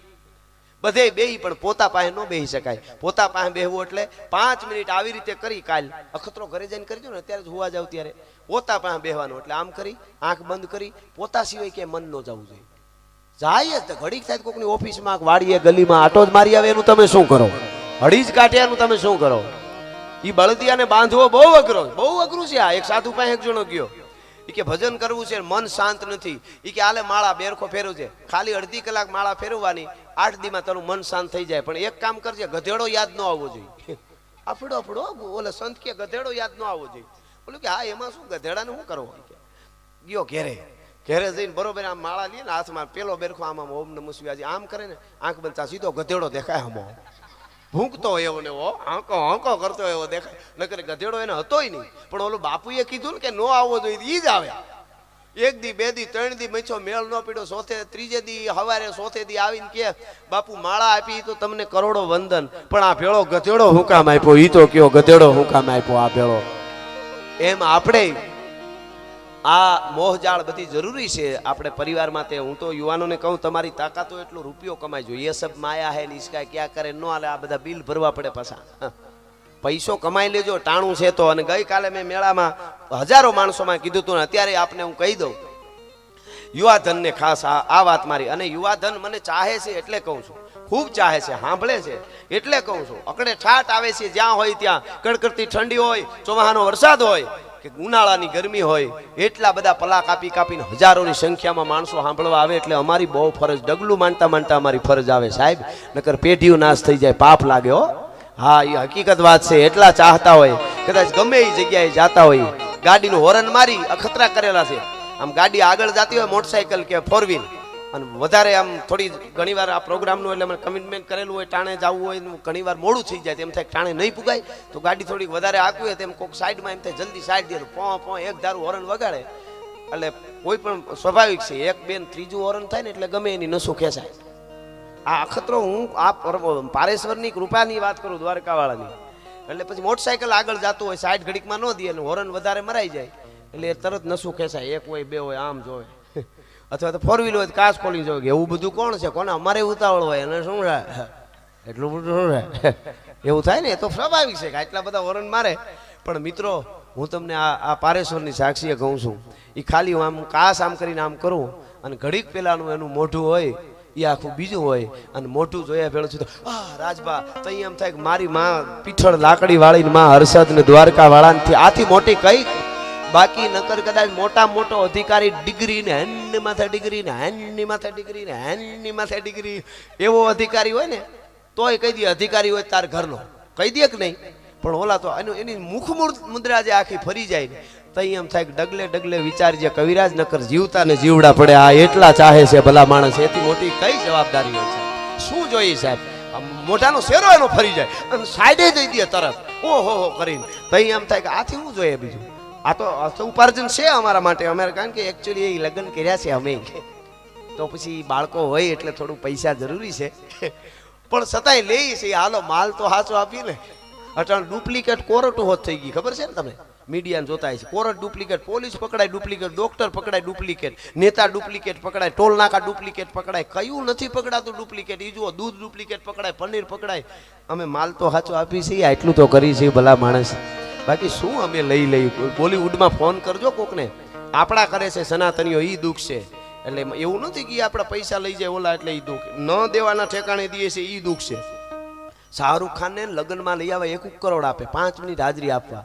બધે બેહી, પણ પોતા પાસે ન બેહી શકાય. પોતા પાસે બેહવું એટલે 5 મિનિટ આવી રીતે કરી. કાલ અખતરો ઘરે જઈને કરજો ને, અત્યારે જ હોવા જાવ ત્યારે પોતા પાસે બેહવાનું. એટલે આમ કરી, આંખ બંધ કરી, પોતા સિવાય કે મન ન જવું જોઈએ. જાય જ ઘડીક થાય કોકની ઓફિસમાં, વાડીએ, ગલીમાં આટો જ મારી આવે એનું તમે શું કરો? હળી જ કાઢ્યાનું તમે શું કરો? એ બળદિયાને બાંધવો બહુ અઘરું છે. આ એક સાધુ પાસે એક જણો ગયો, એ કે ભજન કરવું છે, મન શાંત નથી. એ કે આલે માળા બેરખો ફેરવ છે, ખાલી અડધી કલાક માળા ફેરવવાની, 8 દીમાં તારું મન શાંત થઈ જાય. પણ એક કામ કરજે, ગધેડો યાદ ન આવવો જોઈએ. આપડો ઓલે સંત કે ગધેડો યાદ ન આવવો જોઈએ. બોલું કે હા એમાં શું, ગધેડાને શું કરવો? ગયો ઘેરે જઈને બરોબર આમ માળા લે ને હાથમાં, પેલો બેરખો આમ ઓમ નમઃ શિવાજી આમ કરે ને, આંખ બંધ સીધો ગધેડો દેખાય. આમ ભૂંકતો એવો ને હાંકો કરતો એવો દેખાય. નકર ગધેડો એને હતોય નહીં, પણ ઓલું બાપુએ કીધું ને કે નો આવવો જોઈએ, ઈ જ આવે. 1 દી 2 દી 3 દી મચ્છો મેળ ન પીડ્યો, ચોથે ત્રીજે દી હવારે ચોથે દી આવીને કે બાપુ માળા આપી તો તમને કરોડો વંદન, પણ આ ભેળો ગધેડો હું કામ આપ્યો? ઈ તો કયો ગધેડો હું કામ આપ્યો આ ભેળો? એમ આપણે આ મોહજાળ બધી જરૂરી છે આપણે પરિવારમાં. તે હું તો યુવાનોને કહું, તમારી તાકાત હોય એટલો રૂપિયો કમાઈજો. એ સબ માયા હે નિષ્કા ક્યાં કરે ન હાલે. આ બધા બિલ ભરવા પડે પાછા. પૈસો કમાઈ લેજો, ટાણું છે તો. અને ગઈકાલે મેં મેળામાં હજારો માણસોમાં કીધું હતું ને અત્યારે આપને હું કહી દઉં, યુવાધનને ખાસ આ વાત મારી. અને યુવાધન મને ચાહે છે એટલે કહું છું, ખૂબ ચાહે છે, સાંભળે છે એટલે કહું છું. અકડે ઠાટ આવે છે જ્યાં હોય ત્યાં, કડકડતી ઠંડી હોય, ચોમાહાનો વરસાદ હોય કે ઉનાળાની ગરમી હોય, એટલા બધા પલા કાપીને હજારોની સંખ્યામાં માણસો સાંભળવા આવે. એટલે અમારી બહુ ફરજ, ડગલું માનતા અમારી ફરજ આવે સાહેબ, નકર પેઢીઓ નાશ થઈ જાય, પાપ લાગે હો. હા, એ હકીકત વાત છે. એટલા ચાહતા હોય, કદાચ ગમે એ જગ્યાએ જાતા હોય, ગાડીનું હોરન મારી અખતરા કરેલા છે. આમ ગાડી આગળ જતી હોય, મોટરસાયકલ કે 4 વ્હીલ, અને વધારે આમ થોડી ઘણીવાર આ પ્રોગ્રામનું એટલે મને કમિટમેન્ટ કરેલું હોય, ટાણે જવું હોય, ઘણીવાર મોડું થઈ જાય, તેમ થાય ટાણે નહીં પુગાય તો ગાડી થોડીક વધારે આકવી હોય તેમ કોઈક સાઈડમાં એમ થાય જલ્દી સાઈડ દે, પો એક ધારું હોરન વગાડે. એટલે કોઈ પણ સ્વાભાવિક છે, 1 2 ત્રીજું હોરન થાય ને એટલે ગમે એની નસો ખેંચાય. આ અખતરો હું આ પારેશ્વરની કૃપાની વાત કરું, દ્વારકાવાળાની. એટલે પછી મોટરસાયકલ આગળ જતું હોય, સાઈડ ઘડીકમાં ન દે અને હોરન વધારે મરાઈ જાય એટલે તરત નસું ખેંચાય. 1 હોય 2 હોય આમ જોવે, અથવા તો 4 વ્હીલ હોય કાચ ખોલી જોવે. એવું બધું કોણ છે? કોને અમારે ઉતાવળ હોય અને શું રહે એટલું બધું શું રહે? એવું થાય ને, એ તો સ્વાભાવિક છે કે આટલા બધા હોરન મારે. પણ મિત્રો, હું તમને આ પારેશ્વરની સાક્ષીએ કહું છું, એ ખાલી હું આમ કાસ આમ કરીને આમ કરું અને ઘડીક પેલાનું એનું મોઢું હોય એ આખું બીજું હોય, અને મોઢું જોયા ભેળું છું તો રાજબા તો એમ થાય કે મારી માં પીઠળ લાકડી વાળી માં હર્ષદ ને દ્વારકા વાળાથી આથી મોટી કઈ. બાકી નકર કદાચ મોટા મોટો અધિકારી ડિગ્રી ને હેનની માથે ડિગ્રી ને હેનની માથે ડિગ્રી ને હેનની માથે ડિગ્રી એવો અધિકારી હોય ને તોય કહી દે અધિકારી હોય તાર ઘરનો, કહી દે કે નહીં. પણ ઓલા તો એની મુખ મુદ્રા જે આખી ફરી જાય ને તઈ એમ થાય કે ડગલે ડગલે વિચારજે કવિરાજ નકર જીવતા ને જીવડા પડે. આ એટલા ચાહે છે ભલા માણસ, એથી મોટી કઈ જવાબદારી હોય છે? શું જોઈએ સાહેબ? મોઢાનો શેરો એનો ફરી જાય અને સાઈડે દઈ દે તરત ઓહો હો કરીને. તઈ એમ થાય કે આથી શું જોઈએ બીજું? આ તો ઉપાર્જન છે અમારા માટે. અમારે કારણ કે એકચ્યુઅલી એ લગ્ન કર્યા છે અમે, તો પછી બાળકો હોય એટલે થોડું પૈસા જરૂરી છે, પણ છતાંય લઈએ છીએ. હાલો માલ તો સાચો આપીએ ને. અટાણ ડુપ્લિકેટ કોર્ટ હોત થઈ ગઈ, ખબર છે ને તમને? મીડિયા જોતા છે કોર્ટ ડુપ્લિકેટ, પોલીસ પકડાય ડુપ્લિકેટ, ડોક્ટર પકડાય ડુપ્લિકેટ, નેતા ડુપ્લિકેટ પકડાય, ટોલ નાકા ડુપ્લિકેટ પકડાય. કયું નથી પકડાતું ડુપ્લિકેટ? ઈ જુઓ, દૂધ ડુપ્લિકેટ પકડાય, પનીર પકડાય. અમે માલ તો સાચો આપી છીએ, એટલું તો કરી છીએ ભલા માણસ. બાકી શું અમે લઈ બોલીવુડમાં ફોન કરજો કોકને, આપણા કરે છે સનાતનીઓ, ઈ દુઃખ છે. એટલે એવું નથી કે આપણા પૈસા લઈ જાય ઓલા એટલે ઈ દુઃખ, ન દેવાના ઠેકાણે દઈએ છે ઈ દુઃખ છે. શાહરૂખ ખાનને લગ્નમાં લઈ આવે 1 કરોડ આપે, 5 મિનિટ હાજરી આપવા.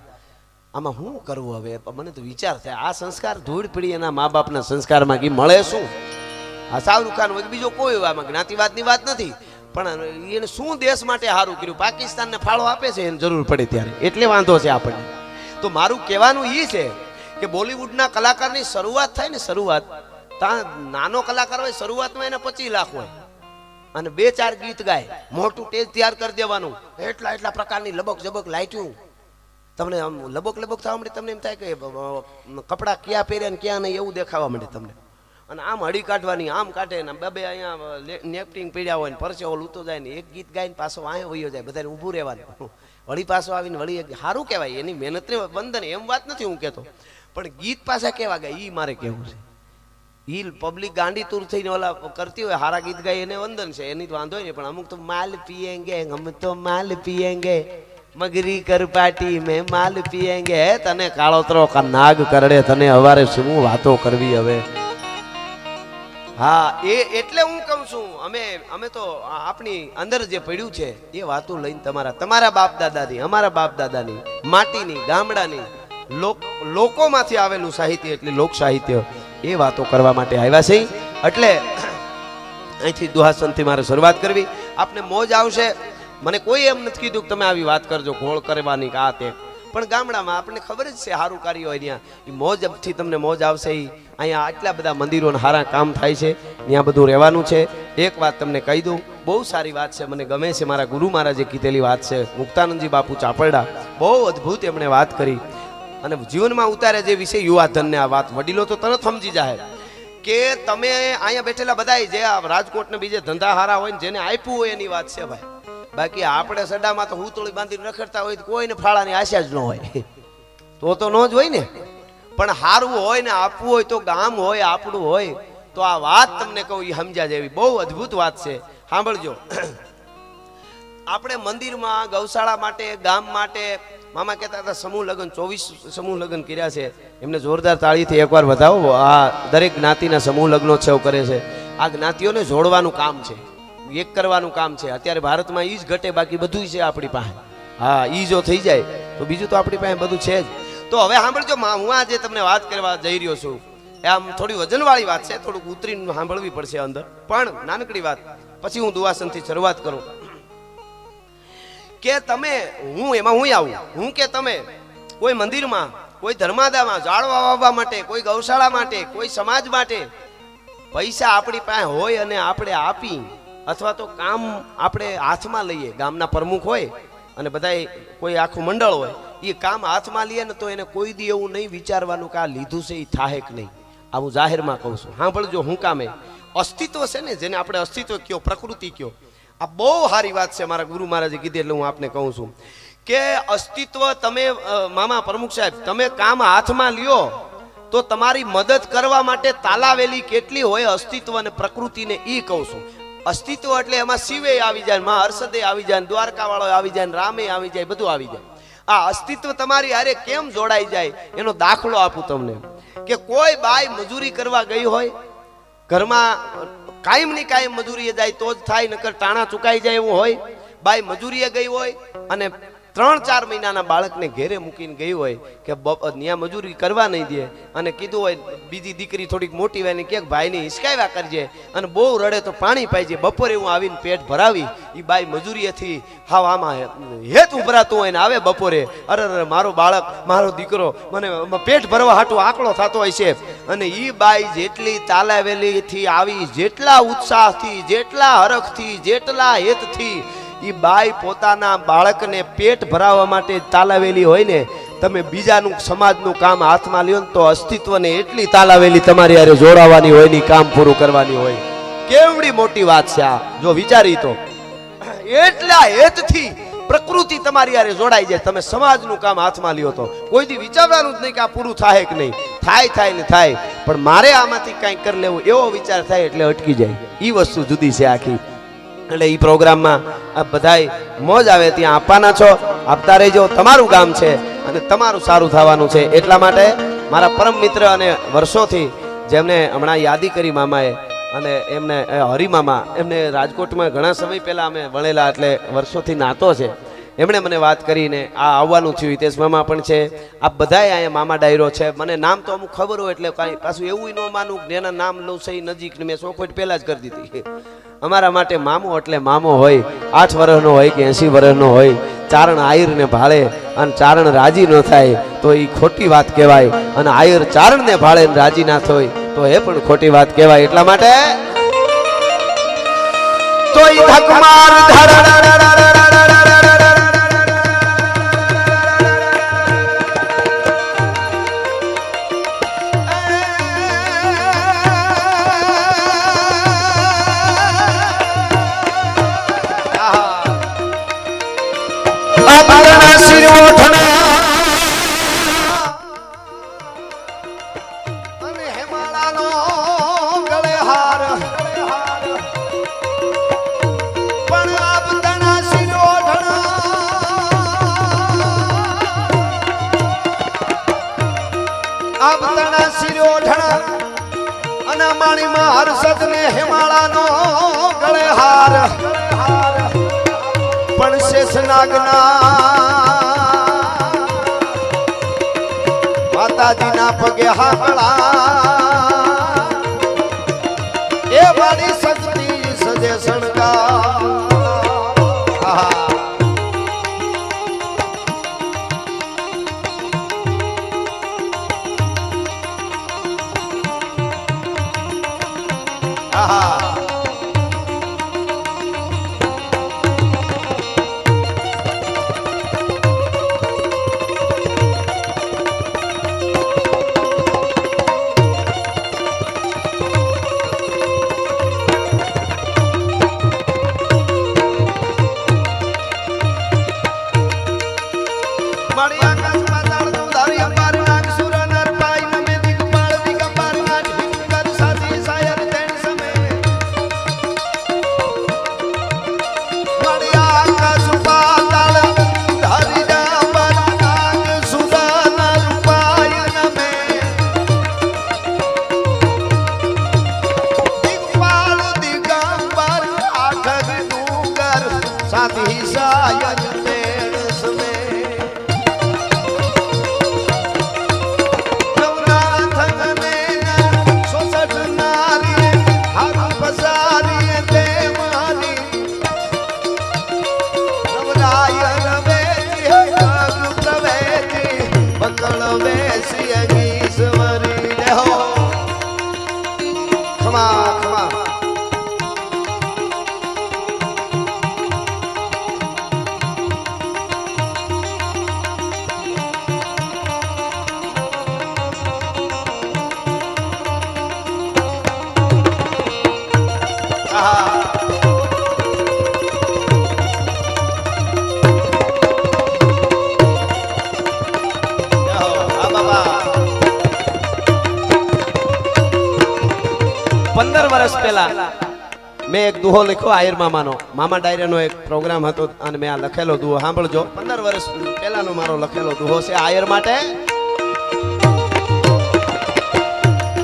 આમાં શું કરવું હવે? મને તો વિચાર થાય, આ સંસ્કાર ધૂળ પડી એના મા બાપના સંસ્કારમાં કે મળે શું? આ શાહરૂખ ખાન હોય બીજો કોઈ, આમાં જ્ઞાતિવાદની વાત નથી, પણ એને શું દેશ માટે સારું કર્યું? પાકિસ્તાનને ફાળો આપે છે એને જરૂર પડે ત્યારે, એટલે વાંધો છે આપણને. તો મારું કહેવાનું એ છે કે બોલિવૂડના કલાકારની શરૂઆત થાય ને, શરૂઆત નાનો કલાકાર હોય, શરૂઆતમાં એને 25 લાખ હોય અને 2-4 ગીત ગાય, મોટું સ્ટેજ તૈયાર કરી દેવાનું, એટલા પ્રકારની લબક જબક લાઈટ્યું. તમને આમ લબક થવા માંડે, તમને એમ થાય કે કપડાં ક્યાં પહેર્યા ને ક્યાં નહીં એવું દેખાવા માંડે તમને. અને આમ હળી કાઢવાની, આમ કાઢે ને બે અહીંયા નેપટિંગ પીડ્યા હોય ને પરસે ઓલ ઉતો જાય ને એક ગીત ગાઈને પાછો વાંહે વયો જાય, બધાને ઊભું રહેવાનું, વળી પાછો આવીને વળી સારું કહેવાય, એની મહેનતને વંદન, એમ વાત નથી હું કહેતો, પણ ગીત પાછા કેવા ગાય ઈ મારે કહેવું છે. ઈ પબ્લિક ગાંડી તૂર થઈને ઓલા કરતી હોય, હારા ગીત ગાય એને વંદન છે, એની વાંધો નહીં. પણ અમુક તો માલ પીએંગે, હમ તો માલ પીએંગે, મગરી કર પાર્ટી મેં માલ પીએંગે. તને કાળોતરો કા નાગ કરડે, તને હવારે શું વાતો કરવી હવે? હા, એટલે હું કહું છું, અમે તો આપણી અંદર જે પડ્યું છે એ વાતો લઈને તમારા બાપ દાદાની, અમારા બાપ દાદાની માટીની, ગામડાની, લોકોમાંથી આવેલું સાહિત્ય એટલે લોક સાહિત્ય, એ વાતો કરવા માટે આવ્યા છે. એટલે અહીંથી દુહાસનથી મારે શરૂઆત કરવી. આપને મોજ આવશે. મને કોઈ એમ નથી કીધું કે તમે આવી વાત કરજો ઘોળ કરવાની કે આ તે, પણ ગામડામાં આપણને ખબર જ છે સારું કાર્ય હોય ત્યાં એ મોજથી તમને મોજ આવશે. અહીંયા આટલા બધા મંદિરોના સારા કામ થાય છે, ત્યાં બધું રહેવાનું છે. એક વાત તમને કહી દઉં, બહુ સારી વાત છે, મને ગમે છે. મારા ગુરુ મહારાજે કીધેલી વાત છે, મુક્તાનંદજી બાપુ ચાપરડા, બહુ અદ્ભુત એમણે વાત કરી અને જીવનમાં ઉતારે જે વિશે યુવાધનને આ વાત વડીલો તો તરત સમજી જાય કે તમે અહીંયા બેઠેલા બધા જે આ રાજકોટ ને બીજે ધંધા હારા હોય ને જેને આપ્યું હોય એની વાત છે ભાઈ. બાકી આપણે સડામાં તો હુતોળી બાંધીને રખડતા હોય તો કોઈને ફાળાની આશા જ ન હોય, તો ન જ હોય ને. પણ હારવું હોય ને આપવું હોય તો ગામ હોય આપણું હોય. તો આ વાત તમને કહું એ સમજ્યા જેવી બહુ અદ્ભુત વાત છે, સાંભળજો. આપણે મંદિરમાં, ગૌશાળા માટે, ગામ માટે, મામા કહેતા હતા સમૂહ લગ્ન 24 સમૂહ લગ્ન કર્યા છે, એમને જોરદાર તાળીથી એકવાર વધાવો. આ દરેક જ્ઞાતિના સમૂહ લગ્નો છે કરે છે. આ જ્ઞાતિઓને જોડવાનું કામ છે, એક કરવાનું કામ છે. અત્યારે ભારતમાં ઈ જ ઘટે, બાકી બધું છે આપણી પાસે. હા, ઈ જો થઈ જાય તો બીજું તો આપણી પાસે બધું છે જ. તો હવે સાંભળજો, હું આજે તમને વાત કરવા જઈ રહ્યો છું, આમ થોડી વજનવાળી વાત છે, થોડુંક ઉતરીને સાંભળવી પડશે અંદર, પણ નાનકડી વાત. પછી હું દુવાસનથી શરૂઆત કરું કે તમે હું આવું, હું કે તમે કોઈ મંદિરમાં, કોઈ ધર્માદામાં ઝાડવા વાવવા માટે, કોઈ ગૌશાળા માટે, કોઈ સમાજ માટે પૈસા આપણી પાસે હોય અને આપણે આપી, અથવા તો કામ આપણે હાથમાં લઈએ, ગામના પ્રમુખ હોય અને બધા કોઈ આખું મંડળ હોય, એ કામ હાથમાં લઈએ ને તો એને કોઈ દી એવું નહીં વિચારવાનું કે આ લીધું છે એ થાહે કે નહીં. આ હું જાહેરમાં કહું છું, સાંભળજો. હું કામે અસ્તિત્વ છે ને, જેને આપણે અસ્તિત્વ કયો, પ્રકૃતિ કયો, આ બહુ સારી વાત છે. મારા ગુરુ મહારાજે કીધી એટલે હું આપને કહું છું કે અસ્તિત્વ તમે મામા પ્રમુખ સાહેબ, તમે કામ હાથમાં લ્યો તો તમારી મદદ કરવા માટે તાલાવેલી કેટલી હોય અસ્તિત્વ અને પ્રકૃતિને, એ કહું છું. અસ્તિત્વ એટલે એમાં શિવે આવી જાય, માં હર્ષદે આવી જાય, દ્વારકા વાળો આવી જાય, રામે આવી જાય, બધું આવી જાય. આ અસ્તિત્વ તમારી હારે કેમ જોડાઈ જાય એનો દાખલો આપું તમને કે કોઈ બાઈ મજૂરી કરવા ગઈ હોય, ઘરમાં કાયમ ની કાયમ મજૂરીએ જાય તો જ થાય, નકર ટાણા ચુકાઈ જાય એવું હોય. બાઈ મજૂરીએ ગઈ હોય અને 3-4 મહિનાના બાળકને ઘેરે મૂકીને ગઈ હોય કે ન્યા મજૂરી કરવા નહીં દે અને કીધું હોય બીજી દીકરી થોડીક મોટી હોય ને કે ભાઈને હિસકાવ્યા કરજે અને બહુ રડે તો પાણી પાઈજે, બપોરે હું આવીને પેટ ભરાવી, એ બાઈ મજૂરીએથી હાવ આમાં હેત ઉભરાતું હોય ને આવે બપોરે, અરે મારો બાળક મારો દીકરો મને પેટ ભરવા હાટું આકડો થતો હોય છે. અને એ બાઈ જેટલી તાલાવેલીથી આવી, જેટલા ઉત્સાહથી, જેટલા હરખથી, જેટલા હેતથી ઈ બાઈ પોતાના બાળકને પેટ ભરાવવા માટે તાલાવેલી હોય ને, તમે બીજાનું સમાજનું કામ હાથમાં લ્યો ને તો અસ્તિત્વને એટલી તાલાવેલી તમારી હારે જોડાવાની હોય ને કામ પૂરું કરવાની હોય. કેવડી મોટી વાત છે આ, જો વિચારી તો. એટલા હેતથી પ્રકૃતિ તમારી હારે જોડાઈ જાય. તમે સમાજનું કામ હાથમાં લ્યો તો કોઈ દી વિચારવાનું જ નહીં કે આ પૂરું થાય કે નહીં. થાય ને થાય, પણ મારે આમાંથી કંઈક કરી લેવું એવો વિચાર થાય એટલે અટકી જાય. એ વસ્તુ જુદી છે આખી. એટલે એ પ્રોગ્રામમાં આ બધાય મોજ આવે ત્યાં આપવાના છો, આપતા રહેજો. તમારું ગામ છે અને તમારું સારું થવાનું છે. એટલા માટે મારા પરમ મિત્ર અને વર્ષોથી જેમને હમણાં યાદી કરી મામાએ, અને એમને હરિમામા, એમને રાજકોટમાં ઘણા સમય પહેલા અમે ભણેલા એટલે વર્ષોથી નાતો છે. એમણે મને વાત કરીને આ આવવાનું થયું. હિતેશ મામા પણ છે. આ બધાય અહીંયા મામા ડાયરો છે. મને નામ તો અમુક ખબર હોય એટલે કાંઈ પાછું એવું ન માનું કે એના નામ લઉં છે નજીક ને મેં ચોખવટ પહેલા જ કરી દીધી. અમારા માટે મામો એટલે મામો હોય, 8 વર્ષનો હોય કે 80 વર્ષનો હોય. ચારણ આયરને ભાળે અને ચારણ રાજી ન થાય તો એ ખોટી વાત કહેવાય, અને આયર ચારણને ભાળે ને રાજી ના થાય તો એ પણ ખોટી વાત કહેવાય. એટલા માટે તો ઈ ધકમાર પણ શેષનાગના માતાજીના પગે હાકળા એ મારી શક્તિ સજે શણગા. વર્ષ પહેલા મેં એક દુહો લખ્યો આયર મામાનો. મામા ડાયરાનો એક પ્રોગ્રામ હતો અને મેં આ લખેલો દુહો સાંભળજો. 15 વર્ષ પહેલાનો મારો લખેલો દુહો છે આયર માટે.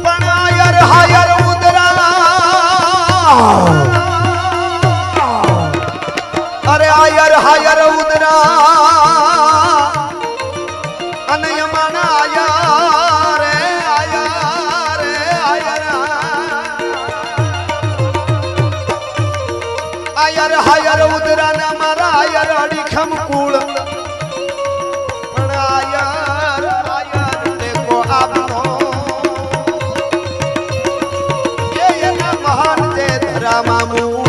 પણ આયર હાયર ઉદરા, અરે આયર હાયર ઉદરા અને યમાના આયા રે આયા રે આયા આયર હાયર ઉદરાના મારા આયર અડીખમ કુળ પણ આયર આયર દેખો આપનો એ એના મહાન જે ધરામાં મૂળ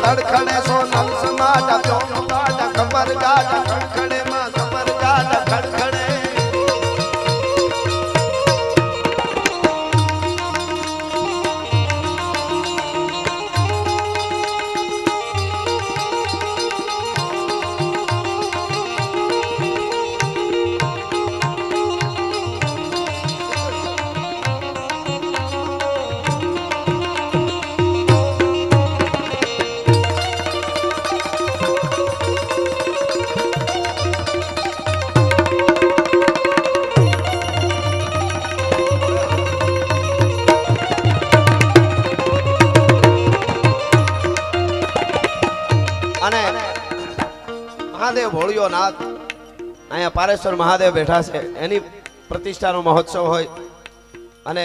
खड़खड़े सोनल समाटा प्योन बाटा खबर गाटा खड़खड़े मां खबर गाटा खड़खड़े મહાદેવ ભોળિયો નાથ અહીંયા પારેશ્વર મહાદેવ બેઠા છે એની પ્રતિષ્ઠાનો મહોત્સવ હોય અને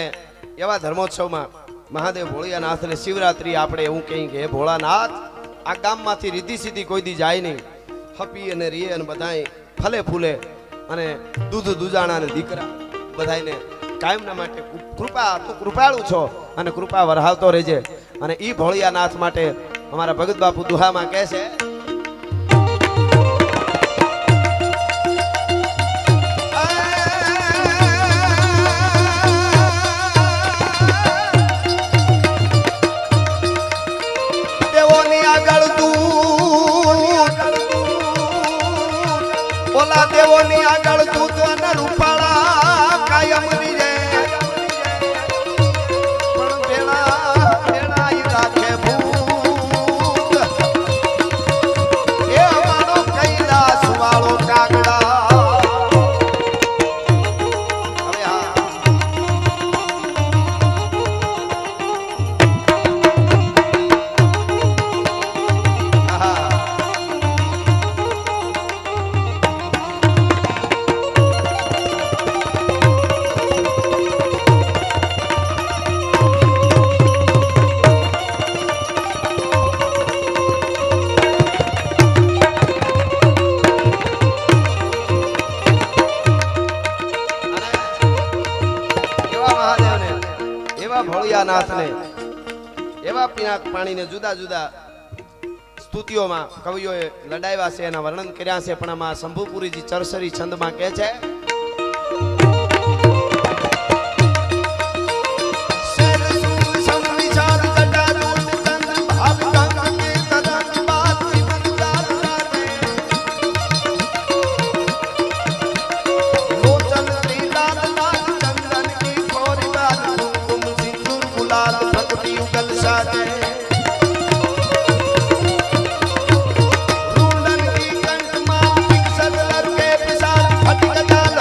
એવા ધર્મોત્સવમાં મહાદેવ ભોળિયાનાથને શિવરાત્રી આપણે એવું કહીએ કે ભોળાનાથ આ ગામમાંથી રીધી સીધી કોઈ દી જાય નહીં હપી અને રીએ અને બધાય ફલે ફૂલે અને દૂધ દુજાણા અને દીકરા બધાયને કાયમના માટે કૃપા તું કૃપાળુ છો અને કૃપા વરહાવતો રહેજે અને ઈ ભોળિયાનાથ માટે અમારા ભગત બાપુ દુહામાં કહે છે દેવોની આગળ દૂત અને રૂપાળા કાયમ રીજે પણ ભેળા ભેળા ઈ રાખે ભૂત એ અમારો કૈલાસ વાળો કાગડા હવે હા ભોળિયાનાથને એવા પીણા પાણીને જુદા જુદા સ્તુતિઓમાં કવિઓએ લડાવ્યા છે એના વર્ણન કર્યા છે પણ આમાં શંભુપુરીજી ચરસરી છંદમાં કહે છે રૂંડન કી કંઠ માં ફિક્સર લરકે પિસાર ફટ ગજા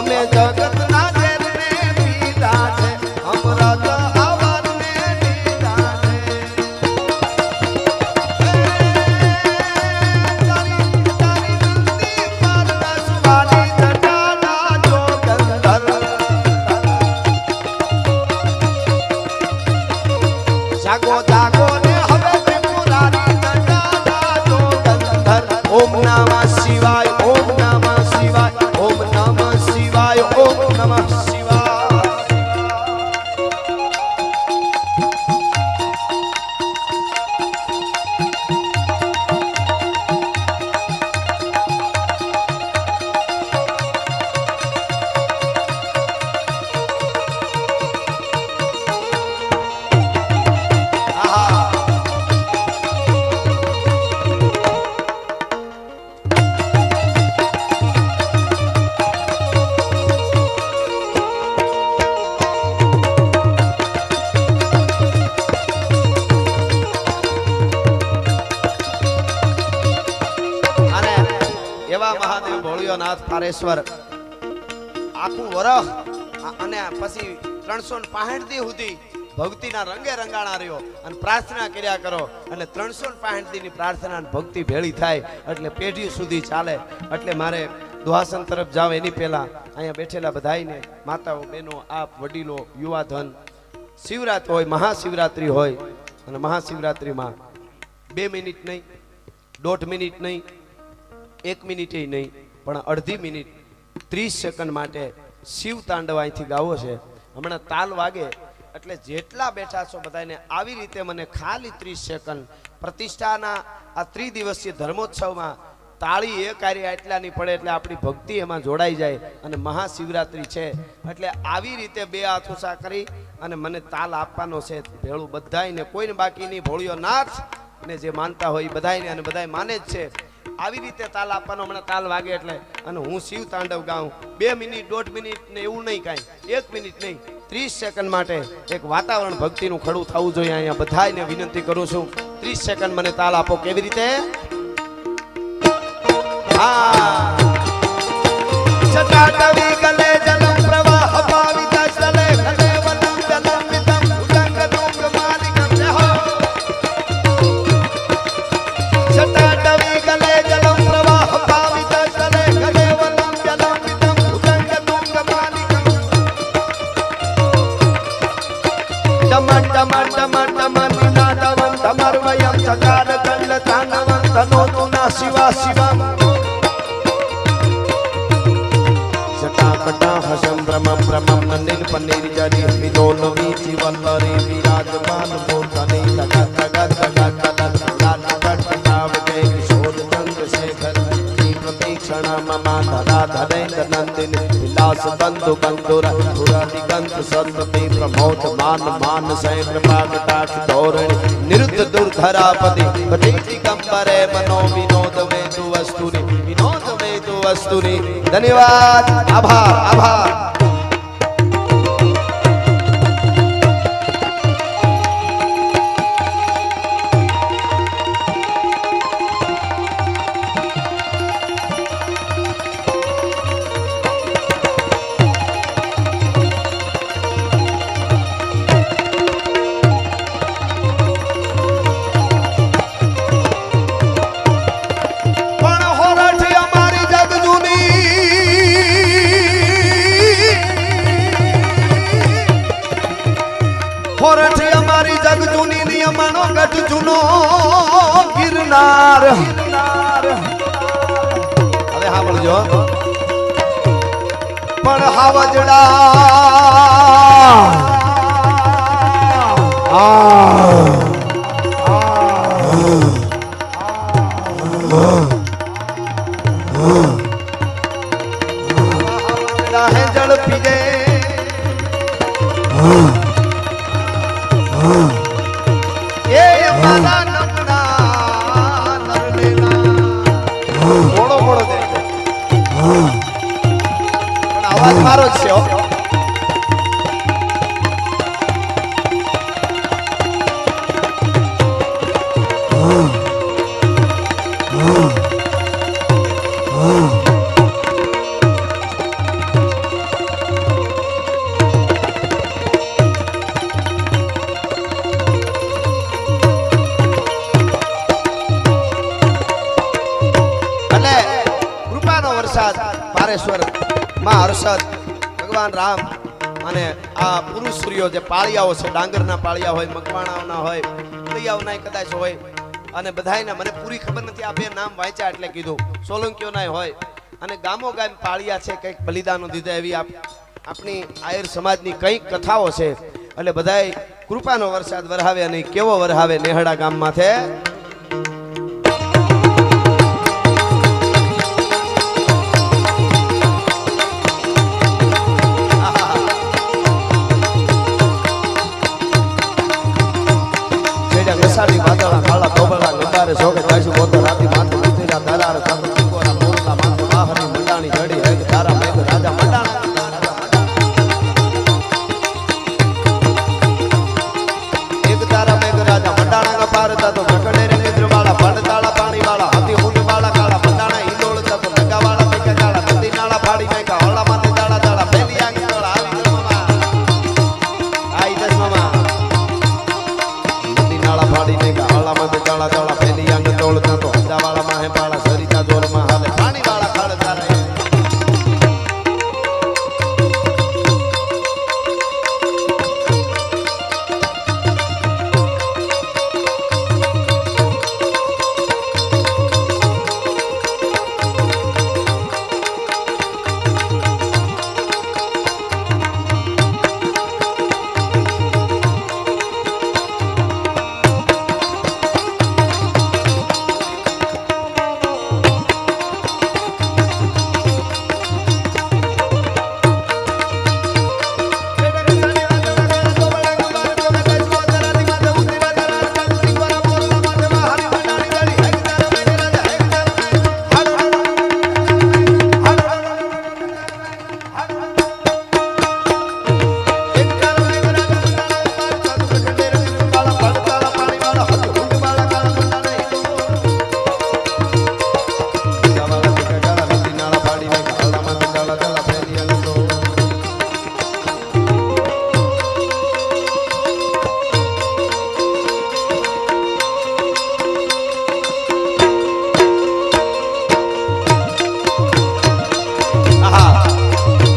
અમે જગતના ઝેરને પીધા છે અમૃત આવરને પીધા છે તારી નંદી પર દસવાની જટાના જોગંધર જાગો જાગો ને હવે ત્રિપુરારી જટાના જોગંધર ઓમ નમઃ શિવાય ઓમ નમઃ શિવાય ઓમ નમઃ શિવાય ઓમ નમઃ શિવાય એવા મહાદેવ ભોળિયોનાથ પારેશ્વર આખું વરહ અને પછી 365 દી સુધી ભક્તિના રંગે રંગાણા રહ્યો અને પ્રાર્થના કર્યા કરો અને 365 દીની પ્રાર્થના અને ભક્તિ ભેળી થાય એટલે પેઢી સુધી ચાલે એટલે મારે દુહાસન તરફ જાવ એની પહેલા અહીંયા બેઠેલા બધાયને માતાઓ બહેનો આપ વડીલો યુવાધન શિવરાત હોય મહાશિવરાત્રી હોય અને મહાશિવરાત્રીમાં 2 મિનિટ નહીં 1.5 મિનિટ નહીં 1 મિનિટ નહીં પણ અડધી મિનિટ 30 સેકન્ડ માટે શિવ તાંડવ અહીંથી ગાવો છે હમણાં તાલ વાગે એટલે જેટલા બેઠા છો બધાને આવી રીતે મને ખાલી 30 સેકન્ડ પ્રતિષ્ઠાના આ ત્રિદિવસીય ધર્મોત્સવમાં તાળી એ કાર્ય એટલાની પડે એટલે આપણી ભક્તિ એમાં જોડાઈ જાય અને મહાશિવરાત્રી છે એટલે આવી રીતે 2 હાથ ઊંચા કરી અને મને તાલ આપવાનો છે ભેળું બધાયને કોઈને બાકી નહીં ભોળિયો નાથ ને જે માનતા હોય એ બધાયને અને બધાય માને જ છે આવી રીતે તાલ આપવાનો હમણાં તાલ વાગે એટલે અને હું શિવ તાંડવ ગાઉં 2 મિનિટ 1.5 મિનિટ ને એવું નહીં કાંઈ 1 મિનિટ નહીં 30 સેકન્ડ માટે એક વાતાવરણ ભક્તિનું ખડું થવું જોઈએ અહીંયા બધાયને વિનંતી કરું છું 30 સેકન્ડ મને તાલ આપો કેવી રીતે હા જટાટવી ગલે જલમ પ્રવાહ પાવિત જલે ગલે વલમ જલમ વિતમ ઉદંગ દુંગ માલિકમ જહો જટાટવી ગલે જલમ પ્રવાહ પાવિત જલે ગલે વલમ જલમ વિતમ ઉદંગ દુંગ માલિકમ ડમન ડમન ડમન ડમન નિનાદવં ધમર્વયં ચકાર કંડ તાનવં તનોતુ ના શિવા શિવમ जटाकटा हसम ब्रह्म ब्रह्म नंदिन पन्नीर जरी विनोद वीची वल्लरी विराजमान मूर्धनि तगत तगत तगत तगत लाल पटनाव के किशोर चंद्रशेखर की प्रतीक्षण मम धरा धरेन्द्र नंदिन विलास बंधु बंधुर पुरा दिगंत संतति प्रमोद मान मान से कृपा कटाक्ष धोरणी निरुद्ध दुर्धरापति पतिति कंबरे मनो विनोद वेदु वस्तुनि विनोद वेदु वस्तुनि धन्यवाद आभार आभार હોરઠી અમારી જગ જૂની નિયમનો ગઢ જૂનો ગિરનાર હવે સાંભળજો પણ હાવજડા હે જળ પીગે એ મારા નમના નરલેલા મોડો મોડો દે પણ અવાજ મારો જ છે હો માં હર્ષદ, ભગવાન રામ અને આ પુરુષ સૂર્યો જે પાળિયાઓ છે, ડાંગરના પાળિયા હોય, મકવાણાઓના હોય, કળિયાઓના કદાચ હોય, અને બધાયના મને પૂરી ખબર નથી, આ બે નામ વાંચ્યા એટલે કીધું. સોલંકીઓના હોય અને ગામો ગામ પાળિયા છે, કંઈક બલિદાનો દીધા, એવી આપણી આયર સમાજની કંઈક કથાઓ છે. એટલે બધાય કૃપાનો વરસાદ વરહાવે. અને કેવો વરહાવે નેહડા ગામમાં છે. વરસાદી વાદળા કાળા ધોબળા ગંબારે જોગે જાસુ બોતો રાતી માથે ઉતર્યા તારાર સાતો ટીકોરા મોરલા માથે વાહરી મંડાણી જડી હેગ તારા મેઘ રાજા મંડાણા એક તારા મેઘ રાજા મંડાણા કા પારતા તો ગકડે રે મિત્ર વાળા ભડતાળા પાણી વાળા હાથી હુંડ વાળા કાળા મંડાણા ઈંડોળતા તો નગા વાળા પૈકા કાળા નદી નાળા ફાડી મેકા હળા માથે દાડા દાડા પેલી આંગી વાળા આવી ગયો મામા આઈ દસ મામા ફાડી ને ગાળા માં ગાળા ગાળા પેલી અંગ તોળતા તો હંદા વાળા માં હે પાળા સરિતા જોર માં હાલે પાણી વાળા ખાડતા રહે.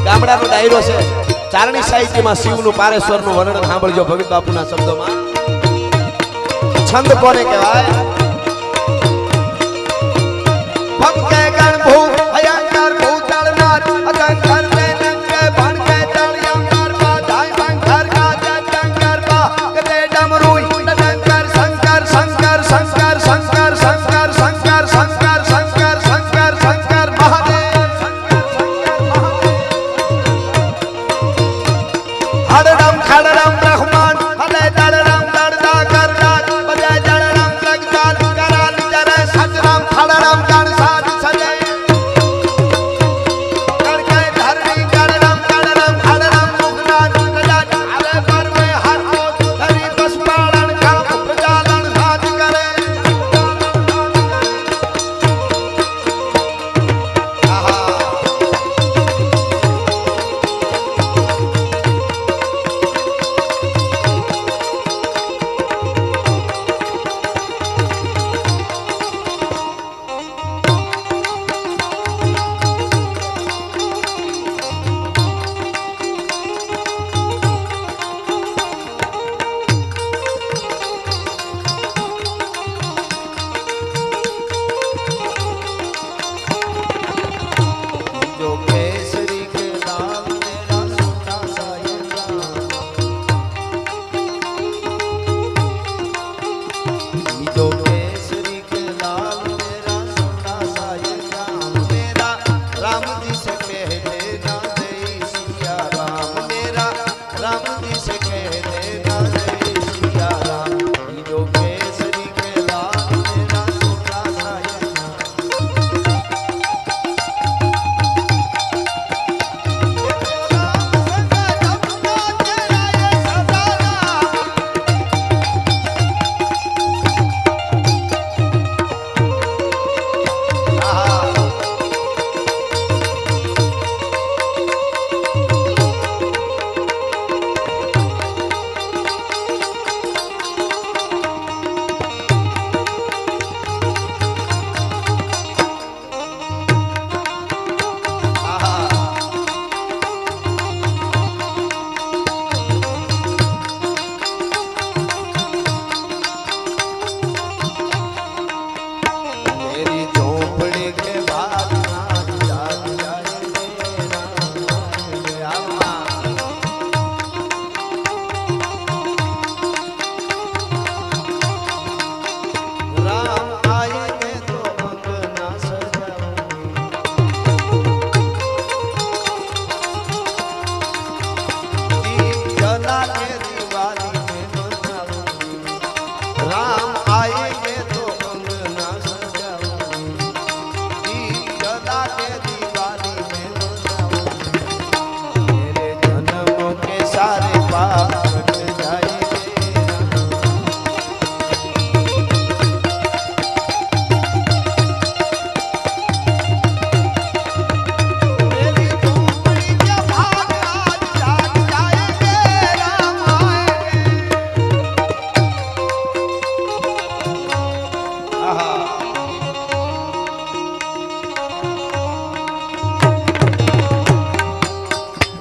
ગામડાનો ડાયરો છે. ચારણી સાહિત્યમાં શિવનું પારેશ્વરનું વર્ણન સાંભળજો ભગત બાપુના શબ્દોમાં. છંદ કોને કહેવાય? ભક્તે ગણ ભૂ ભયંકર ભૂતળનાર અજંકર વેનંકે ભણકે તળિયંકર બા ધાય બંકર ગાજે ટંકર બા કતે ડમરુઈ ડંકર શંકર શંકર શંકર શંકર શંકર શંકર શંકર શંકર શંકર શંકર મહાદેવ હરડમ ખડડમ રહમાન હલે દડડમ દડદા કરડા બજાય દડડમ લગદાર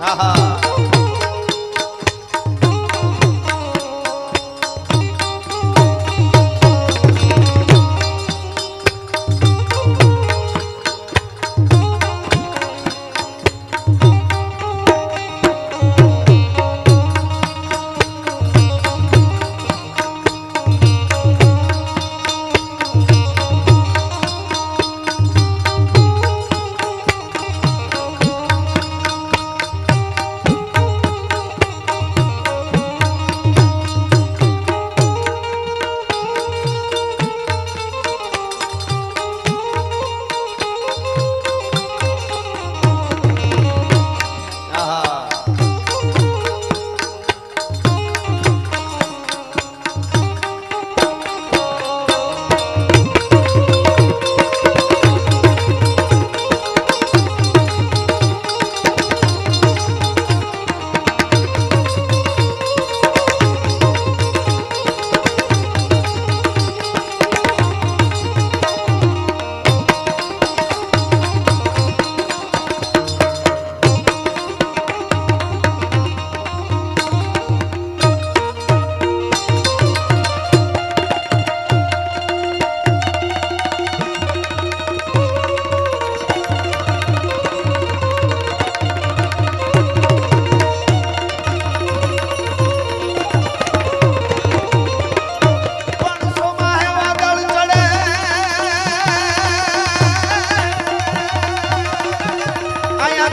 આહા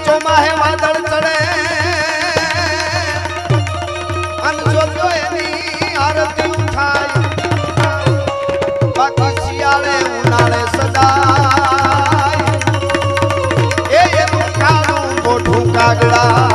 ચોમાહે વાદળ ચડે અને જોજો એની આરતી થાય બાકી શિયાળે ઉનાળે સદાય એ એનું કાળું મોઢું કાગડા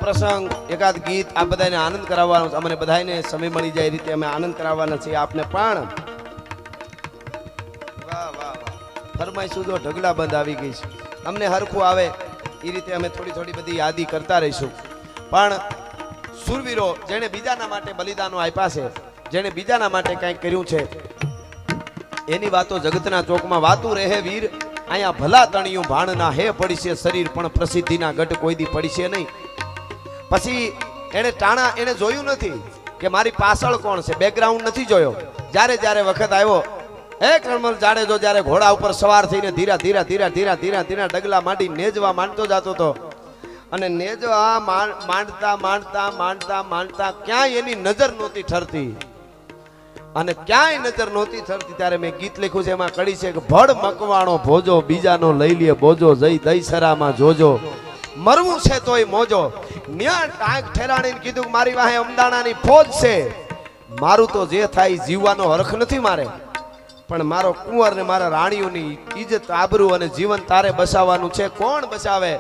પ્રસંગ એકાદ ગીત આ બધાને આનંદ કરાવવાનો અમને બધાને સમય મળી જાય એ રીતે અમે આનંદ કરાવવાના છીએ આપને પણ વાહ વાહ વાહ ફરમાઈ સુધો ઢગલા બંધ આવી ગઈ છે અમને હરખું આવે એ રીતે અમે થોડી થોડી બધી યાદી કરતા રહીશું પણ સુરવીરો જેણે બીજાના માટે બલિદાનો આપ્યા છે જેણે બીજાના માટે કંઈક કર્યું છે એની વાતો જગતના ચોકમાં વાતું રહે વીર અહીંયા ભલા તણિયું ભાણના હે પડીશે શરીર પણ પ્રસિદ્ધિના ગઢ કોઈ દી પડીશે નહીં પછી એને ટાણા એને જોયું નથી કે મારી પાછળ કોણ છે બેકગ્રાઉન્ડ નથી જોયો જ્યારે જ્યારે વખત આવ્યો હે કણમલ જાડેજો જ્યારે ઘોડા ઉપર સવાર થઈને ધીરા ધીરા ધીરા ધીરા ધીરા ધીરા ડગલા માંડી નેજવા માંડતો જતો હતો અને નેજવા માંડતા માંડતા માંડતા માંડતા ક્યાંય એની નજર નહોતી ઠરતી અને ક્યાંય નજર નહોતી ઠરતી ત્યારે મેં ગીત લખ્યું છે એમાં કડી છે કે ભડ મકવાણો ભોજો બીજાનો લઈ લે બોજો જઈ દઈસરામાં જોજો મરવું છે તોય મોજો ન્યા ટાંક ઠેરાણીને કીધું કે મારી વાહે અમદાણાની ફોજ છે મારું તો જે થાય જીવવાનો હરખ નથી મારે પણ મારો કુંવર ને મારા રાણીઓની ઇજ્જત આબરૂ અને જીવન તારે બસાવવાનું છે કોણ બસાવે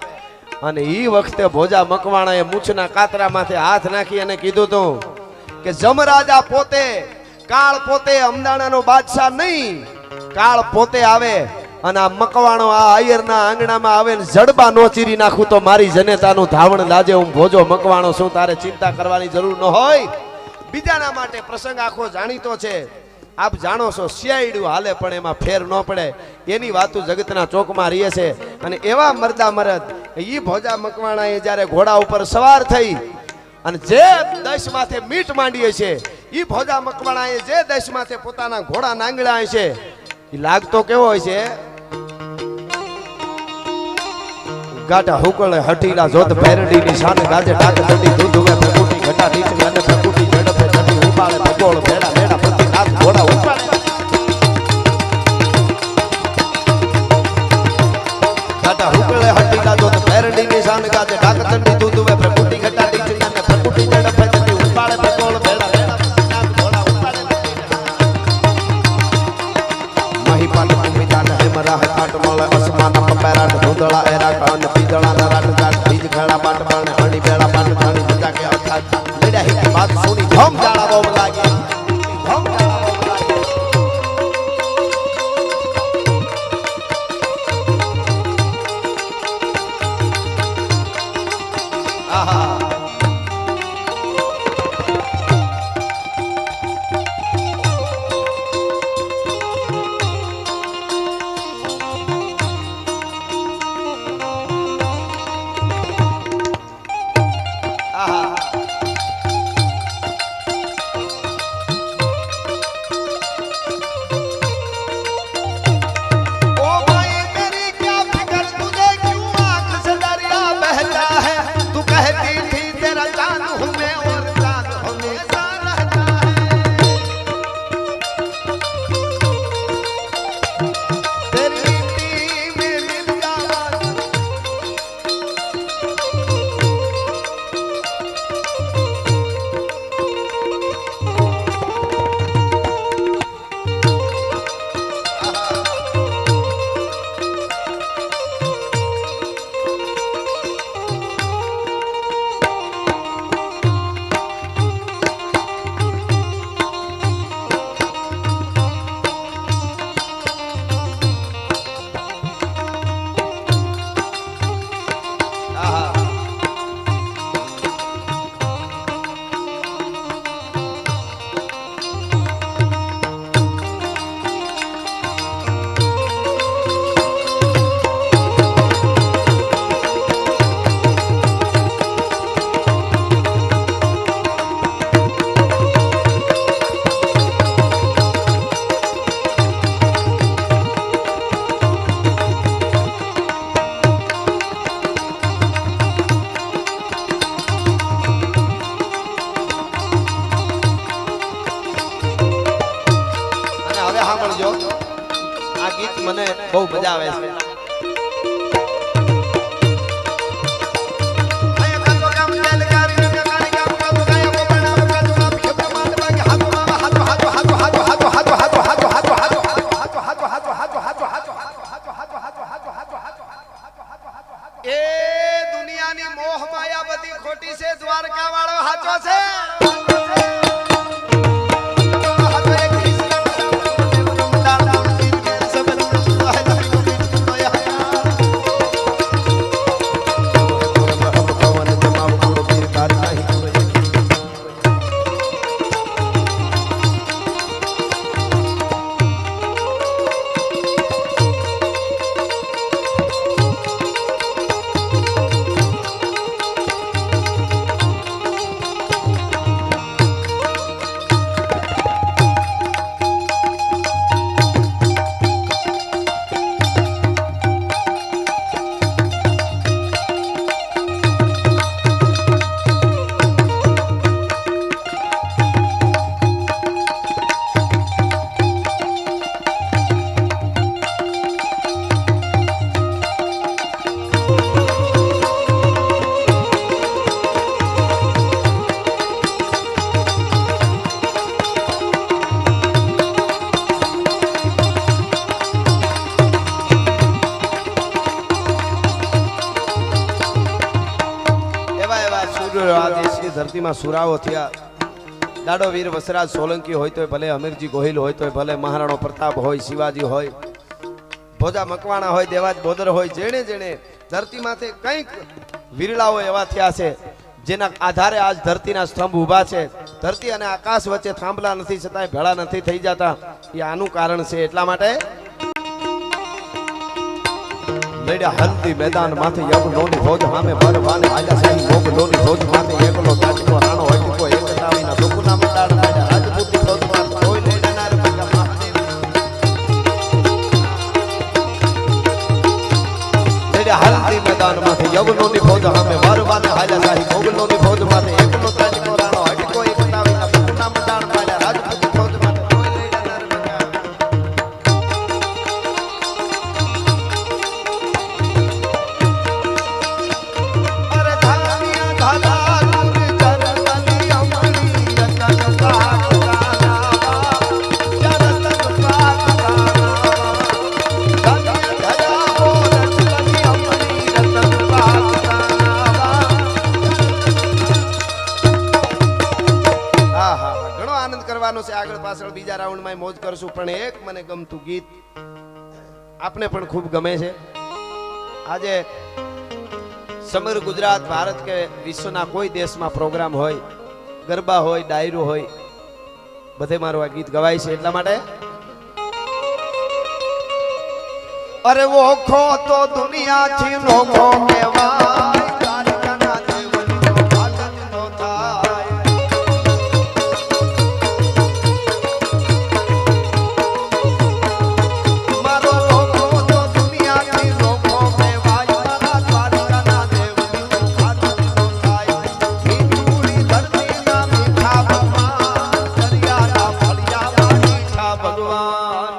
અને ઈ વખતે ભોજા મકવાણાએ મૂછના કાતરામાંથી હાથ નાખી અને કીધું તું કે જમરાજા પોતે કાળ પોતે અમદાણાનો બાદશાહ નહીં કાળ પોતે આવે અને આ મકવાણો આ આયરના આંગણામાં આવે ને જડબા નો ચીરી નાખું તો મારી જનેતાનું ધાવણ લાજે હું ભોજો મકવાણો શું તારે ચિંતા કરવાની જરૂર ન હોય બીજાના માટે પ્રસંગ આખો જાણીતો છે આપ જાણો છો શિયાળું હાલે પણ એમાં ફેર ન પડે એની વાતો જગતના ચોકમાં રહે છે અને એવા મરદા મરદ ઈ ભોજા મકવાણાએ જ્યારે ઘોડા ઉપર સવાર થઈ અને જે દશ માથે મીટ માંડીએ છે ઈ ભોજા મકવાણાએ જે દશ માથે પોતાના ઘોડા નાંગળ્યા છે ઈ લાગતો કેવો હોય છે ગાટા હુકળે હટીલા જોત ભેરડીની શાન ગાજે ડાક ચડી દૂધુએ પ્રકૃતિ ઘટા નીચ અને પ્રકૃતિ ઝડપે ચડી ઉપાડે ભગોળ ભેડા ભેડા પ્રતિ નાથ ઘોડા ઉપાડે ગાટા હુકળે હટીલા જોત ભેરડીની શાન ગાજે ડાક ચડી દૂધુએ પ્રકૃતિ ઘટા નીચ અને પ્રકૃતિ ઝડપે ચડી ઉપાડે ભગોળ ભેડા ભેડા પ્રતિ નાથ ઘોડા ઉપાડે મહી પાટ મિજાન હેમરા હાટ મળે અસમાન પપેરાટ ધૂંધળા એરા કાન પીજળા નરાટ જાટ બીજ भेड़ा पाट पाने हणी भेड़ा पाट पानी बजा के अर्थात लेडा ही की बात सुनी धम जाड़ा बोम लागे धम जाड़ा बोम लागे आहा મને બહુ મજા આવે છે એ દુનિયાની મોહ માયા બધી ખોટી છે દ્વારકા વાળો સાચો છે ધરતીમાં સુરાવો થયા દાડો વીર વસરાજ સોલંકી હોય તો ભલે અમીરજી ગોહિલ હોય તો ભલે મહારાણો પ્રતાપ હોય શિવાજી હોય ભોજા મકવાણા હોય દેવાજ બોદર હોય જેણે જેણે ધરતીમાંથી કંઈક વીરલાઓ એવા થયા છે જેના આધારે આજ ધરતીના સ્તંભ ઊભા છે ધરતી અને આકાશ વચ્ચે થાંભલા નથી છતાંય ભેળા નથી થઈ જતા એ આનું કારણ છે એટલા માટે લડ્યા હલ્દી મેદાન માથે યવનોની ફોજ સામે ભરવાને આજા સાહી મોગલોની ફોજ માથે એકલો તાજનો રાણો હટકો એક તાવીના દુકના મંડાળ લાડ્યા રાજપૂતની ફોજ માં કોઈ લેડનાર મગા મહાદેવ લડ્યા હલ્દી મેદાન માથે યવનોની ફોજ સામે ભરવાને આજા સાહી મોગલોની ફોજ માથે એકલો તાજનો રાણો હટકો એક તાવીના દુકના મંડાળ લાડ્યા રાજપૂતની ફોજ માથે કોઈ લેડનાર મગા ગાવાનો છે આગળ પાછળ બીજા રાઉન્ડમાં મોજ કરશું પણ એક મને ગમતું ગીત આપને પણ ખૂબ ગમે છે આજે સમગ્ર ગુજરાત ભારત કે વિશ્વના કોઈ દેશમાં પ્રોગ્રામ હોય ગરબા હોય ડાયરો હોય બધે મારું આ ગીત ગવાય છે એટલા માટે અરે ઓખો તો દુનિયાથી નોખો કહેવાય દ્વારકાના દેવનો આનંદ નો થાય મારો ઓખો તો દુનિયાથી નોખો કહેવાય મારા દ્વારકાના દેવનો આનંદ નો થાય મીઠુડી ધરતીના મીઠા ભગવાન દરિયાના ફળિયાના મીઠા ભગવાન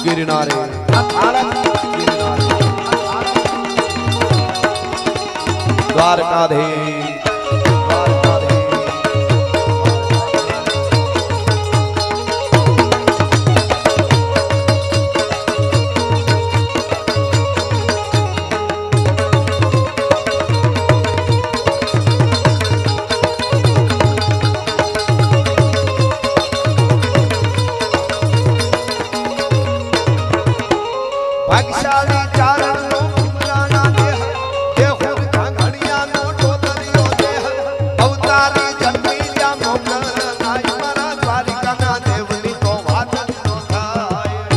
गिरनारे द्वारकाधीश ભાગ્યશાળી ચારણ નો કુમરાના દેહ દેહુર ઘાંઘણિયા નો ટોતરિયો દેહ અવતારી જન્મીયા મોગલ નાય મારા દ્વારિકાના દેવની તો વાત જ નો થાય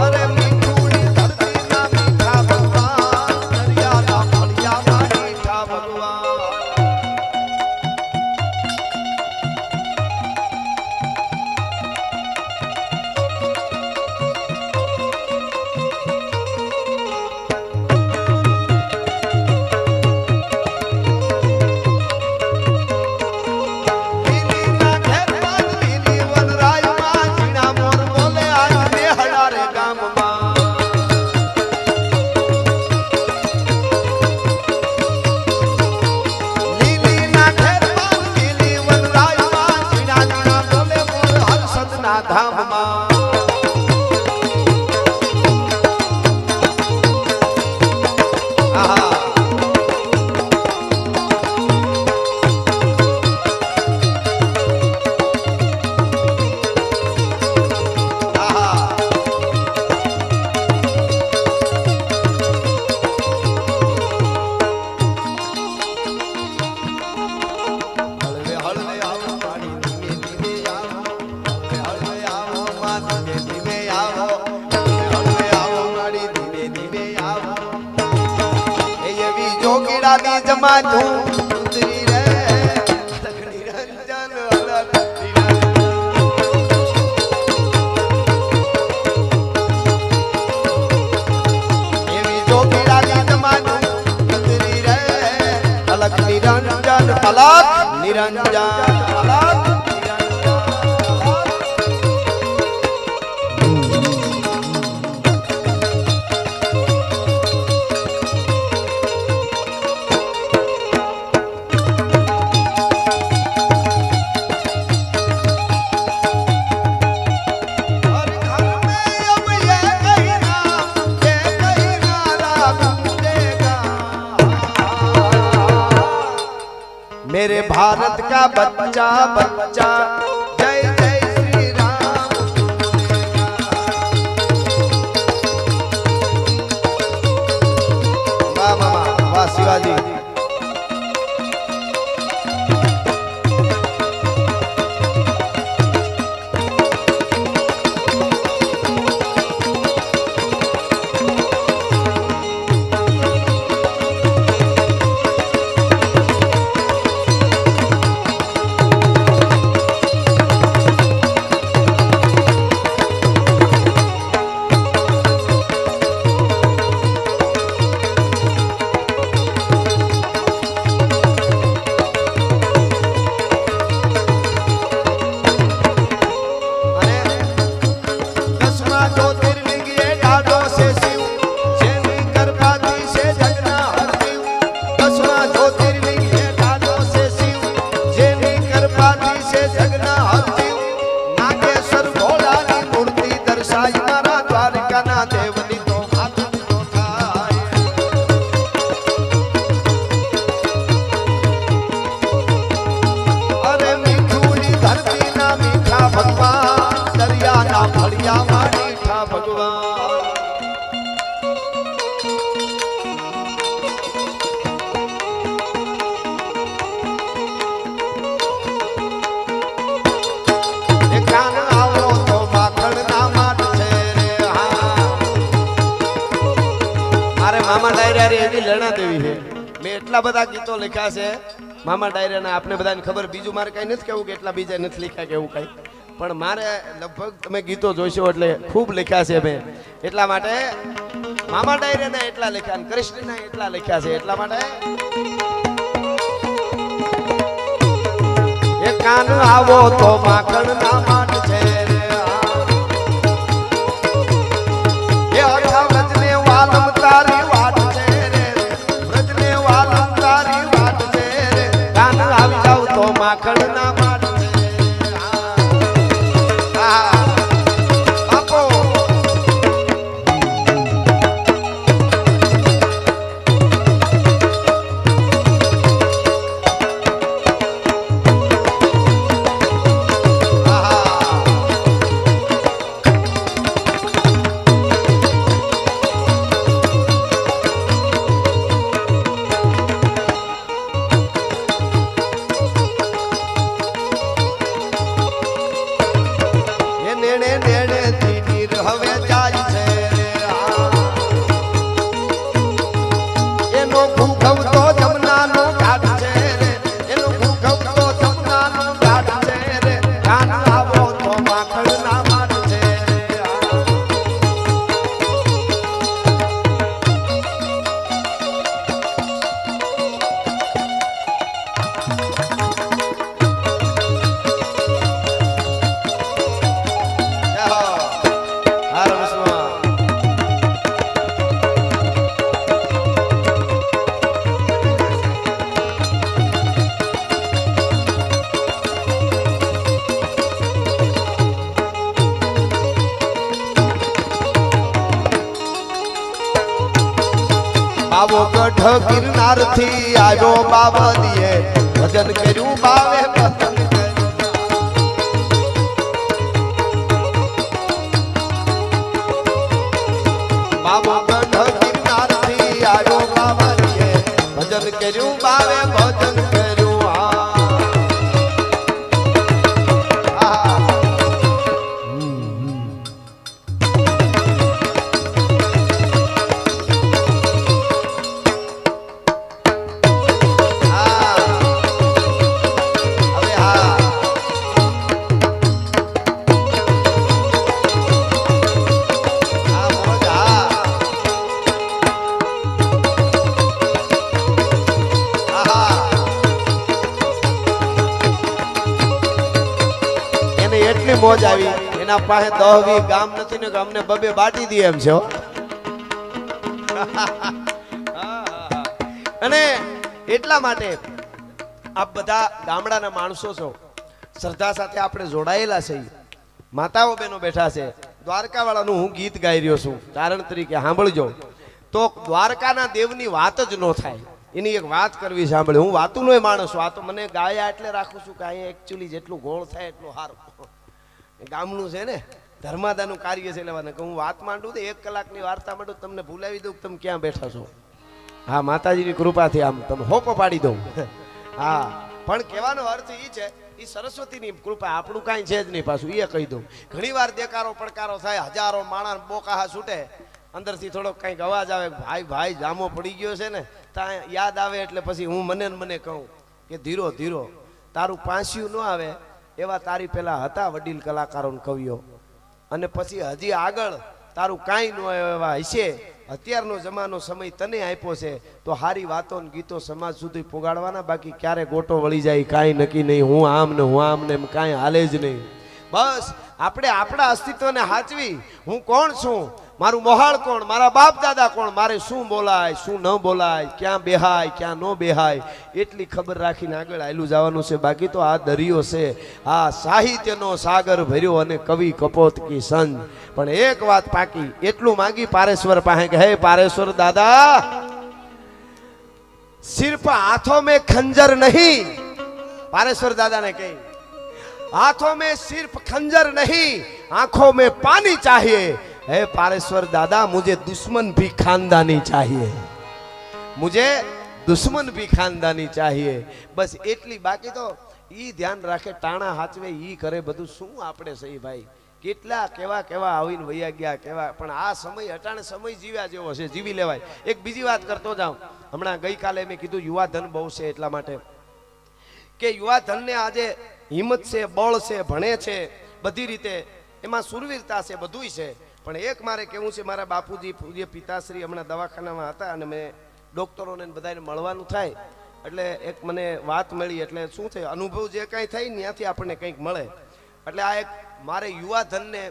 અરે મીઠુડી ધરતીના મીઠા ભગવાન દરિયાના ફળિયામાં મીઠા ભગવાન ધામમાં જમા તું ઉતરી રે નિરંજન અલગ એવી જોગીરાની જમા તું ઉતરી રે અલગ નિરંજન અલગ નિરંજન અલગ का बच्चा बच्चा जय जय श्री राम वाह मामा वाह शिवाजी મામા ડાયરા એની લણા દેવી છે મેં એટલા બધા ગીતો લખ્યા છે મામા ડાયરાના આપને બધાને ખબર બીજું મારે કઈ નથી કહેવું કે એટલા બીજા નથી લખ્યા કે એવું કઈ પણ મારે લગભગ તમે ગીતો જોઈશો એટલે ખૂબ લખ્યા છે મેં એટલા માટે મામા ડાયરાના એટલા લખ્યા અને કૃષ્ણના એટલા લખ્યા છે એટલા માટે એ કાન આવો તો માખણ ના માટ છે એ આખા વ્રજને વાલમ તારી વાટ છે રે વ્રજને વાલમ તારી વાટ છે રે કાન આવી જાવ તો માખણ ના માટ છે બાપો આવો ગઢ ગિરનાર થી આવ્યો બાવદીએ ભજન કર્યું બાવે ભજન બાવો ગઢ ગિરનાર થી આવ્યો બાવદીએ ભજન કર્યું બાવે ભજન કર્યું મોજ આવી એના પાસે 10-20 ગામ નથી ને ગામને બબે બાટી દી એમ છે અને એટલા માટે આપ બધા ગામડાના માણસો છો શ્રદ્ધા સાથે આપણે જોડાયેલા છે માતાઓ બહેનો બેઠા છે દ્વારકા વાળાનું હું ગીત ગાઈ રહ્યો છું કારણ તરીકે સાંભળજો તો દ્વારકાના દેવની વાત જ ન થાય એની એક વાત કરવી સાંભળે. હું વાતુંનો માણસ છું. આ તો મને ગાયા એટલે રાખું છું કે અહીંયા એકચ્યુઅલી જેટલું ગોળ થાય એટલું સારું. ગામનું છે ને, ધર્માદાનું કાર્ય છે લેવાના કે હું વાત માંડું તો 1 કલાકની વાર્તા માંડું તમને ભૂલાવી દઉં કે તમે ક્યાં બેઠા છો. હા, માતાજીની કૃપાથી આમ તમે હોપો પાડી દઉં. હા, પણ કહેવાનો અર્થ એ છે, એ સરસ્વતીની કૃપા, આપણું કાંઈ છે જ નહીં. પાછું એ કહી દઉં, ઘણી વાર દેકારો પડકારો થાય, હજારો માણસ બોકાહા છૂટે, અંદરથી થોડોક કંઈક અવાજ આવે, ભાઈ ભાઈ જામો પડી ગયો છે ને, ત્યાં યાદ આવે એટલે પછી હું મને કહું કે ધીરો ધીરો, તારું પાંસ્યું ન આવે એવા તારી પેલા હતા વડીલ કલાકારો કવિઓ, અને પછી હજી આગળ તારું કાંઈ ન હોય એવા હશે. અત્યારનો જમાનો સમય તને આપ્યો છે તો સારી વાતો ને ગીતો સમાજ સુધી પોગાડવાના, બાકી ક્યારે ગોટો વળી જાય કાંઈ નક્કી નહીં. હું આમ ને એમ કાંઈ હાલે જ નહીં. બસ આપણે આપણા અસ્તિત્વને હાચવી. હું કોણ છું, મારું મોહાળ કોણ, મારા બાપ દાદા કોણ, મારે શું બોલાય શું ન બોલાય, ક્યાં બેહાય ક્યાં ન બેહાય, એટલી ખબર રાખીને આગળ આયલું જવાનું છે. બાકી તો આ દરિયો છે, આ સાહિત્યનો સાગર ભર્યો અને કવિ કપોત કી સંજ. પણ એક વાત પાકી, એટલું માંગી પારેશ્વર પાસે કે હે પારેશ્વર દાદા, સિર્ફ હાથોं में खंजर नहीं, पारेश्वर दादा ने कही हाथों में सिर्फ खंजर नहीं आंखों में पानी चाहिए. हे पारेश्वर दादा, मुझे दुश्मन भी खानदानी चाहिए, मुझे दुश्मन भी खानदानी चाहिए. बस એટલી. બાકી તો ઈ ધ્યાન રાખે, ટાણા હાચવે, ઈ કરે બધું. શું આપણે સહી ભાઈ, કેટલા કેવા આવીને વૈયા ગયા, કેવા. પણ આ સમય અટાણે સમય જીવ્યા જેવો છે, જીવી લેવાય. એક બીજી વાત કરતો જાઉં. હમણાં ગઈકાલે મેં કીધું યુવા ધન બહુ છે, એટલા માટે કે યુવા ધનને આજે હિંમત છે, બળ છે, ભણે છે, બધી રીતે એમાં સુરવીરતા છે, બધુંય છે. પણ એક મારે કેવું છે, મારા બાપુજી પૂજ્ય પિતાશ્રી હમણાં દવાખાનામાં હતા અને મેં ડોક્ટરોને બધાને મળવાનું થાય એટલે એક મને વાત મળી. એટલે શું છે, અનુભવ જે કાંઈ થાય ને ત્યાંથી આપણને કંઈક મળે. એટલે આ એક મારે યુવા ધનને,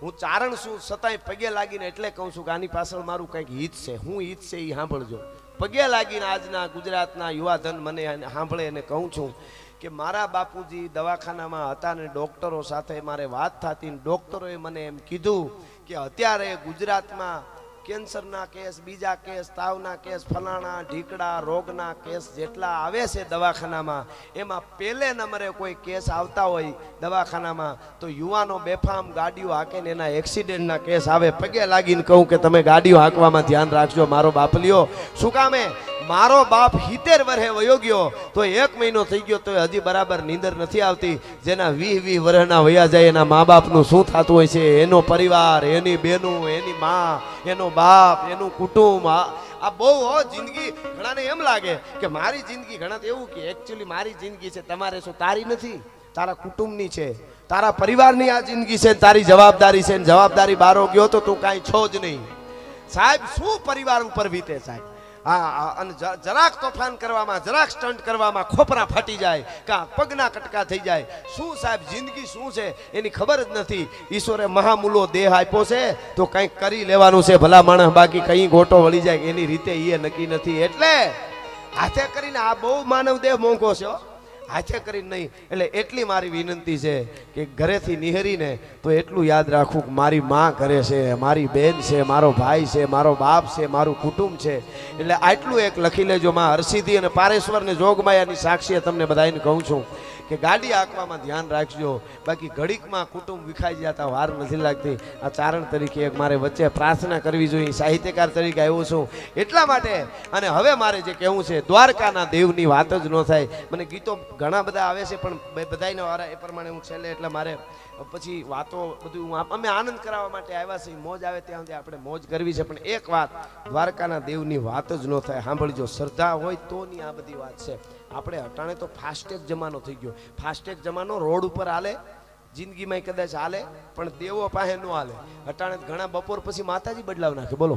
હું ચારણ છું છતાંય પગે લાગીને એટલે કહું છું કે આની પાછળ મારું કંઈક હિત છે. હું હિત છે એ સાંભળજો. પગે લાગીને આજના ગુજરાતના યુવા ધન મને સાંભળે અને કહું છું કે મારા બાપુજી દવાખાનામાં હતા ને ડોક્ટરો સાથે મારે વાત થતી, ડોક્ટરોએ મને એમ કીધું કે અત્યારે ગુજરાતમાં કેન્સરના કેસ, બીજા કેસ, તાવના કેસ, ફલાણા ઢીકડા રોગના કેસ જેટલા આવે છે દવાખાનામાં, એમાં પહેલે નંબરે કોઈ કેસ આવતા હોય દવાખાનામાં તો યુવાનો બેફામ ગાડીઓ હાકે ને એના એક્સિડન્ટના કેસ આવે. પગે લાગીને કહું કે તમે ગાડીઓ હાંકવામાં ધ્યાન રાખજો. મારો બાપ લ્યો, શું કામે, મારો બાપ 70 વર્ષે વયો ગયો તો 1 મહિનો થઈ ગયો તો હજી બરાબર નીંદર નથી આવતી. જેના 20 વર્ષના વયા જાય એના મા બાપનું શું થતું હોય છે, એનો પરિવાર, એની બેનું, એની માં, એનો બાપ, એનું કુટુંબ. આ બહુ જિંદગી. ઘણાને એમ લાગે કે મારી જિંદગી, ઘણા એવું કે એકચ્યુઅલી મારી જિંદગી છે. તમારે શું, તારી નથી, તારા કુટુંબની છે, તારા પરિવારની આ જિંદગી છે, તારી જવાબદારી છે. જવાબદારી બારો ગયો તો તું કાંઈ છો જ નહીં સાહેબ. શું પરિવાર ઉપર વીતે સાહેબ. હા, અને જરાક તોફાન કરવામાં, જરાક સ્ટન્ટ કરવામાં ખોપરા ફાટી જાય, કાં પગના કટકા થઈ જાય. શું સાહેબ, જિંદગી શું છે એની ખબર જ નથી. ઈશ્વરે મહામૂલો દેહ આપ્યો છે તો કંઈક કરી લેવાનું છે ભલા માણસ, બાકી કઈ ગોટો વળી જાય એની રીતે એ નક્કી નથી. એટલે હાથે કરીને, આ બહુ માનવ દેહ મોંઘો છે, હાથે કરીને નહીં. એટલે એટલી મારી વિનંતી છે કે ઘરેથી નિહરીને તો એટલું યાદ રાખવું કે મારી માં ઘરે છે, મારી બેન છે, મારો ભાઈ છે, મારો બાપ છે, મારું કુટુંબ છે. એટલે આટલું એક લખી લેજો. માં હરસિદ્ધિ અને પારેશ્વર ને જોગમાયાની સાક્ષીએ તમને બધાને કહું છું કે ગાડી હાંકવામાં ધ્યાન રાખજો. બાકી ઘડીકમાં કુટુંબ વિખાઈ જતા વાર નથી લાગતી. આ ચારણ તરીકે એક મારે વચ્ચે પ્રાર્થના કરવી જોઈએ, સાહિત્યકાર તરીકે આવ્યો છું એટલા માટે. અને હવે મારે જે કહેવું છે, દ્વારકાના દેવની વાત જ ન થાય. મને ગીતો ઘણા બધા આવે છે પણ બધાને વારા એ પ્રમાણે હું છેલ્લે, એટલે મારે પછી વાતો બધું અમે આનંદ કરાવવા માટે આવ્યા છીએ. મોજ આવે ત્યાં સુધી આપણે મોજ કરવી છે. પણ એક વાત, દ્વારકાના દેવની વાત જ ન થાય. સાંભળજો, શ્રદ્ધા હોય તો ની આ બધી વાત છે. આપણે અટાણે તો ફાસ્ટેગ જમાનો થઈ ગયો. ફાસ્ટેગ જમાનો રોડ ઉપર હાલે, જિંદગીમાં કદાચ હાલે, પણ દેવો પાસે ન હાલે. અટાણે ઘણા બપોર પછી માતાજી બદલાવ નાખે. બોલો,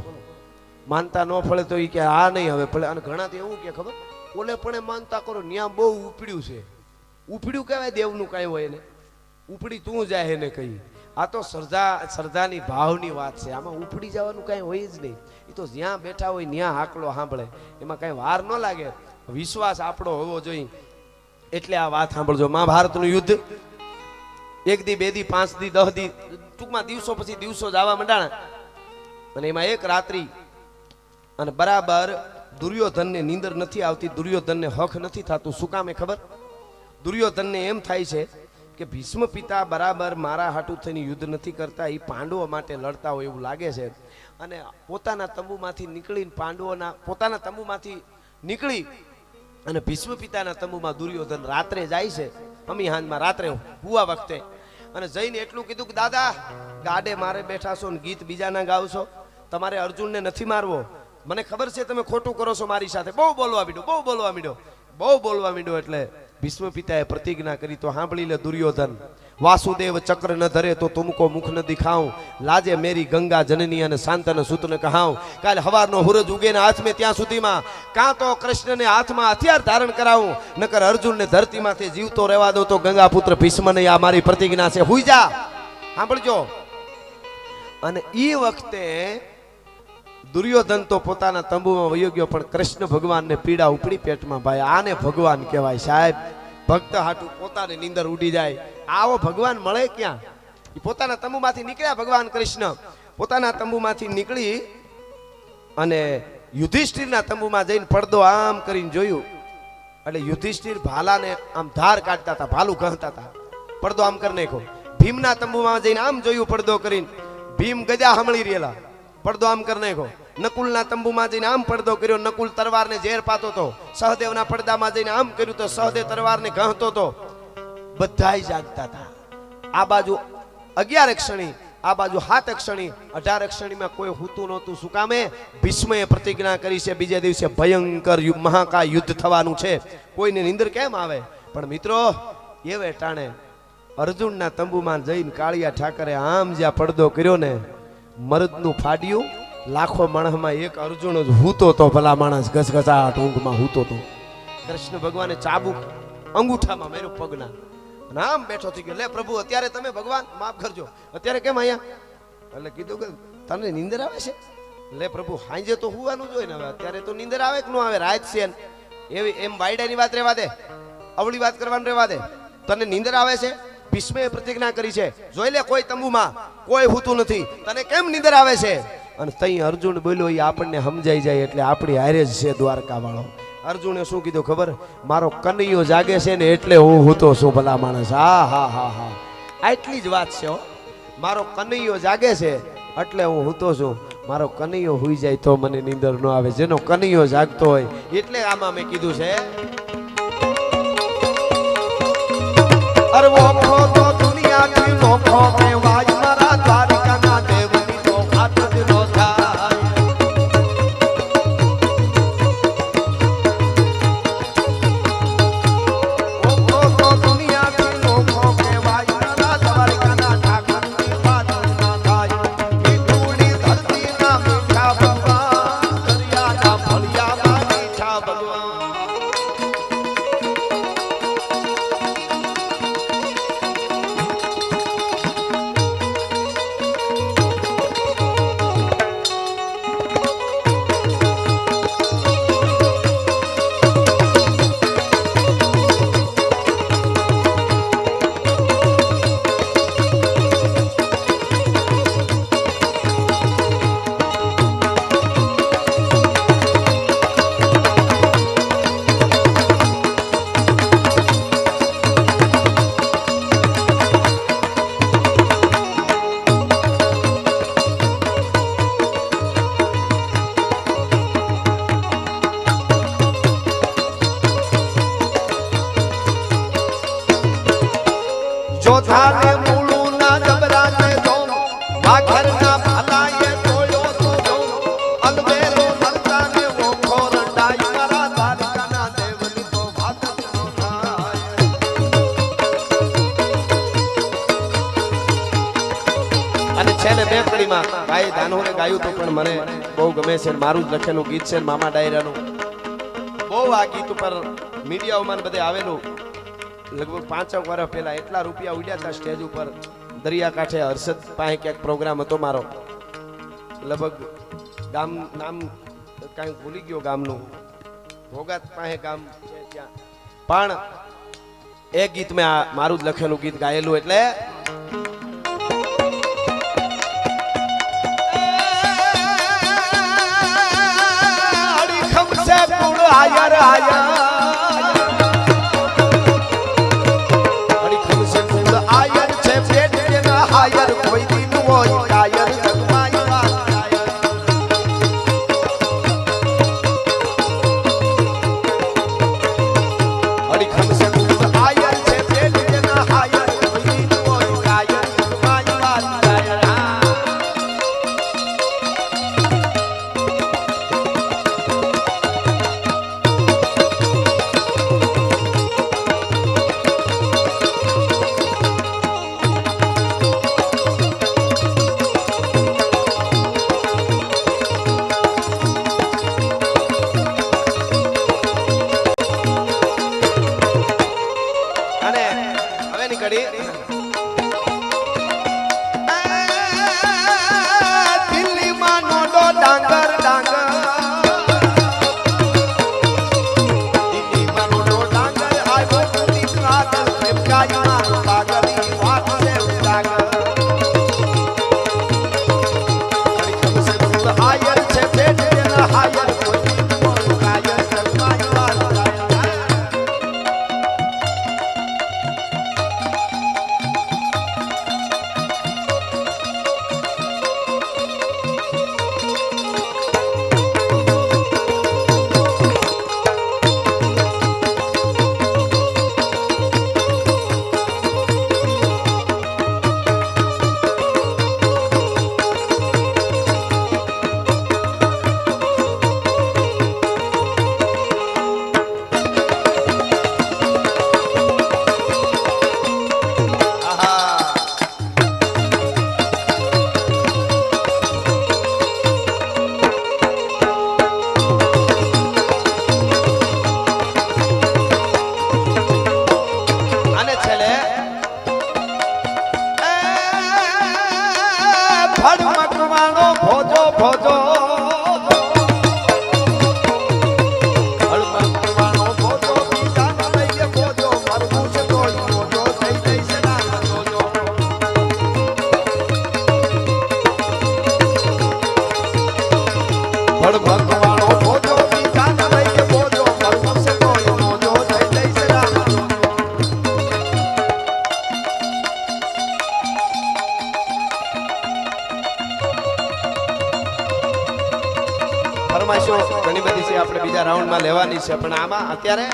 માનતા ન ફળે તો એ કે આ નહીં હવે ફળે. અને ઘણા તો એવું કે ખબર, ઓલે પણ માનતા કરો, ન્યા બહુ ઉપડ્યું છે. ઉપડ્યું કહેવાય દેવનું કાંઈ હોય ને, ઉપડી તું જાય એને કહી. આ તો શ્રદ્ધાની ભાવની વાત છે. આમાં ઉપડી જવાનું કાંઈ હોય જ નહીં. એ તો જ્યાં બેઠા હોય ત્યાં હાકલો સાંભળે, એમાં કાંઈ વાર ન લાગે. વિશ્વાસ આપણો હોવો જોઈએ. એટલે આ વાત સાંભળજો. મહાભારતનું યુદ્ધ 1 દી 2 દી 5 દી 10 દી, ટૂંકમાં દિવસો પછી દિવસો જવા માંડાણા. અને એમાં એક રાત્રિ અને બરાબર દુર્યોધનને નીંદર નથી આવતી, દુર્યોધનને હક નથી થતું. શું કામ એ ખબર? દુર્યોધનને એમ થાય છે કે ભીષ્મ પિતા બરાબર મારા હાટુ થઈને યુદ્ધ નથી કરતા, એ પાંડવો માટે લડતા હોય એવું લાગે છે. અને પોતાના તંબુમાંથી નીકળીને પોતાના તંબુમાંથી નીકળી અને ભીષ્મ પિતાના તંબુમાં દુર્યોધન રાત્રે જાય છે. અમીહાનમાં રાત્રે હુવા વખતે અને જઈને એટલું કીધું કે દાદા ગાડે મારે બેઠા છો ને ગીત બીજાના ગાવશો, તમારે અર્જુનને નથી મારવો. મને ખબર છે તમે ખોટું કરો છો મારી સાથે. બહુ બોલવા માંડ્યો. એટલે ભીષ્મ પિતાએ પ્રતિજ્ઞા કરી. તો સાંભળી લે દુર્યોધન. વાસુદેવ ચક્ર ન ધરે તો તુમકો મુખ ન દિખાઉં, લાજે મેરી ગંગા જનની અને શાંતન સૂતને કહાઉં. કાલે હવારનો હુરજ ઉગે ને હાથમાં ત્યાં સુધીમાં કાં તો કૃષ્ણને હાથમાં હથિયાર ધારણ કરાવું, નકર અર્જુનને ધરતીમાંથી જીવતો રહેવા દો તો ગંગા પુત્ર ભીષ્મને આ મારી પ્રતિજ્ઞા છે. હુઈ જા, સાંભળજો. અને એ વખતે દુર્યોધન તો પોતાના તંબુમાં વયો ગયો, પણ કૃષ્ણ ભગવાનને પીડા ઉપડી પેટમાં. ભાઈ આને ભગવાન કહેવાય સાહેબ. ભક્ત હાટુ પોતાની નીંદર ઉડી જાય. આવો ભગવાન મળે ક્યાં? એ પોતાના તંબુમાંથી નીકળ્યા ભગવાન કૃષ્ણ. પોતાના તંબુમાંથી નીકળી અને યુધિષ્ઠિરના તંબુમાં જઈને પડદો આમ કરીને જોયું. એટલે યુધિષ્ઠિર ભાલાને આમ ધાર કાઢતા હતા, ભાલું કહતા હતા. પડદો આમ કરી નાખ્યો. ભીમના તંબુમાં જઈને આમ જોયું પડદો કરીને, ભીમ ગજા હમળી રહેલા. પડદો આમ કરી નાખ્યો. નકુલના તંબુમાં જઈને આમ પડદો કર્યો, નકુલ તરવારને ઝેર પાતો હતો. સહદેવના પડદામાં જઈને આમ કર્યું તો સહદેવ તરવારને ગહતો હતો. બધાય જાગતા હતા. આ બાજુ 11 અક્ષણી, આ બાજુ 7 અક્ષણી, 18 અક્ષણીમાં કોઈ હોતું નહોતું. શું કામે? ભીષ્મએ પ્રતિજ્ઞા કરી છે બીજે દિવસે ભયંકર મહાકાય યુદ્ધ થવાનું છે. કોઈને નીંદર કેમ આવે? પણ મિત્રો એ વેટાણે અર્જુનના તંબુમાં જઈને કાળિયા ઠાકરે આમ જ્યાં પડદો કર્યો ને, મરદનું ફાડ્યું. લાખો માણસમાં એક અર્જુન જ હૂતો તો. ભલા માણસ ગસગસાટ ઊંઘમાં હૂતો તો. કૃષ્ણ ભગવાને ચાબુક અંગૂઠામાં મેરું પગના નામ બેઠો થઈ ગયો. લે પ્રભુ અત્યારે તમે ભગવાન માફ કરજો, અત્યારે કેમ અહીંયા? એટલે કીધું કે તને નીંદર આવે છે? લે પ્રભુ હાંજે તો હુવાનું જોઈએ ને, હવે અત્યારે તો નીંદર આવે કે ન આવે? રાત છે એવી એમ વાયડાની વાત રહેવા દે, અવળી વાત કરવાનું રહેવા દે. તને નીંદર આવે છે? ભીષ્મએ પ્રતિજ્ઞા કરી છે. જોઈ લે કોઈ તંબુમાં કોઈ હોતું નથી, તને કેમ નીંદર આવે છે? અને તઈ અર્જુન બોલ્યો એ આપણને સમજાઈ જાય એટલે આપણી હારે જ છે દ્વારકા વાળો. અર્જુને શું કીધું ખબર? મારો કનૈયો જાગે છે ને એટલે હું હૂતો છું. ભલા માણસ. હા હા હા હા, આટલી જ વાત છે હો. મારો કનૈયો જાગે છે એટલે હું હૂતો છું. મારો કનૈયો હુઈ જાય તો મને નીંદર ન આવે. જેનો કનૈયો જાગતો હોય એટલે આમાં મેં કીધું છે. અરે વોખો તો દુનિયાથી નોખો કહેવાય, મારા દ્વારકાના દેવની તો વાત જ ન થાય. વોખો તો દુનિયાથી નોખો કહેવાય, મારા દ્વારકાના ઠાકરની વાત જ ન થાય. એ ધૂળી ધરતીના મીઠા ભગવાન, દરિયાના ફળિયામાં મીઠા ભગવાન. જોધાને મૂળું ના જબરાને જો, વાઘરના ભાલાએ તોડ્યો તો જો, અલબેલો નરતાને વોખો રંડાય, મારા દ્વારકાના દેવની તો વાત જ ન થાય. અને છેલ્લે બે કડીમાં ભાઈ દાનોને ગાયું તો પણ મને બહુ ગમે છે. મારું જ લખેલું ગીત છે મામા ડાયરાનું. બહુ આ ગીત ઉપર મીડિયાઓમાં બધે આવેલું. લગભગ 5 વર્ષ પહેલા એટલા રૂપિયા ઉડ્યા હતા સ્ટેજ ઉપર. દરિયાકાંઠે હર્ષદ પાસે ક્યાંક પ્રોગ્રામ હતો મારો. લગભગ ગામ નામ કાંઈક ભૂલી ગયો ગામનું, ભોગાત પાસે ગામ છે ત્યાં. પણ એ ગીત મેં મારું જ લખેલું ગીત ગાયેલું. એટલે અડીખમ આયર આયર અડીખમ સે ફૂલ આયર છે પેટ તેના હાયર કોઈ દિન હોય આયર જગમાય વાત આયર અડીખમ સે ફૂલ આયર છે પેટ તેના હાયર કોઈ દિન હોય આયર જગમાય વાત આયર અને હવે નીકળી દિલ્હીમાં નોડો ડાંગર ડાંગર દિલ્હીમાં નોડો ડાંગર આવ્યો કુલી કાગળ ફેંકાઈ મારો પાગલી વાત છે ઉજાગર અડીખમ સે ફૂલ આયર છે પેટ તેના હાયર કોઈ કોઈ કાયર જગમાય વાત આયર અને છેલ્લે ફળ મકવાણો ભોજો ભોજો ફળ મકવાણો ભોજો બીજા ન લઈએ ભોજો મરવું છે તોય ભોજો થઈ જઈ છે ના જોજો ફળ મકવાણો ભોજો બીજા ન લઈએ ભોજો મરવું છે તોય ભોજો થઈ જઈ છે ના જોજો ફરમાઈશો ઘણી બધી છે આપણે બીજા રાઉન્ડમાં લેવાની છે પણ આમાં અત્યારે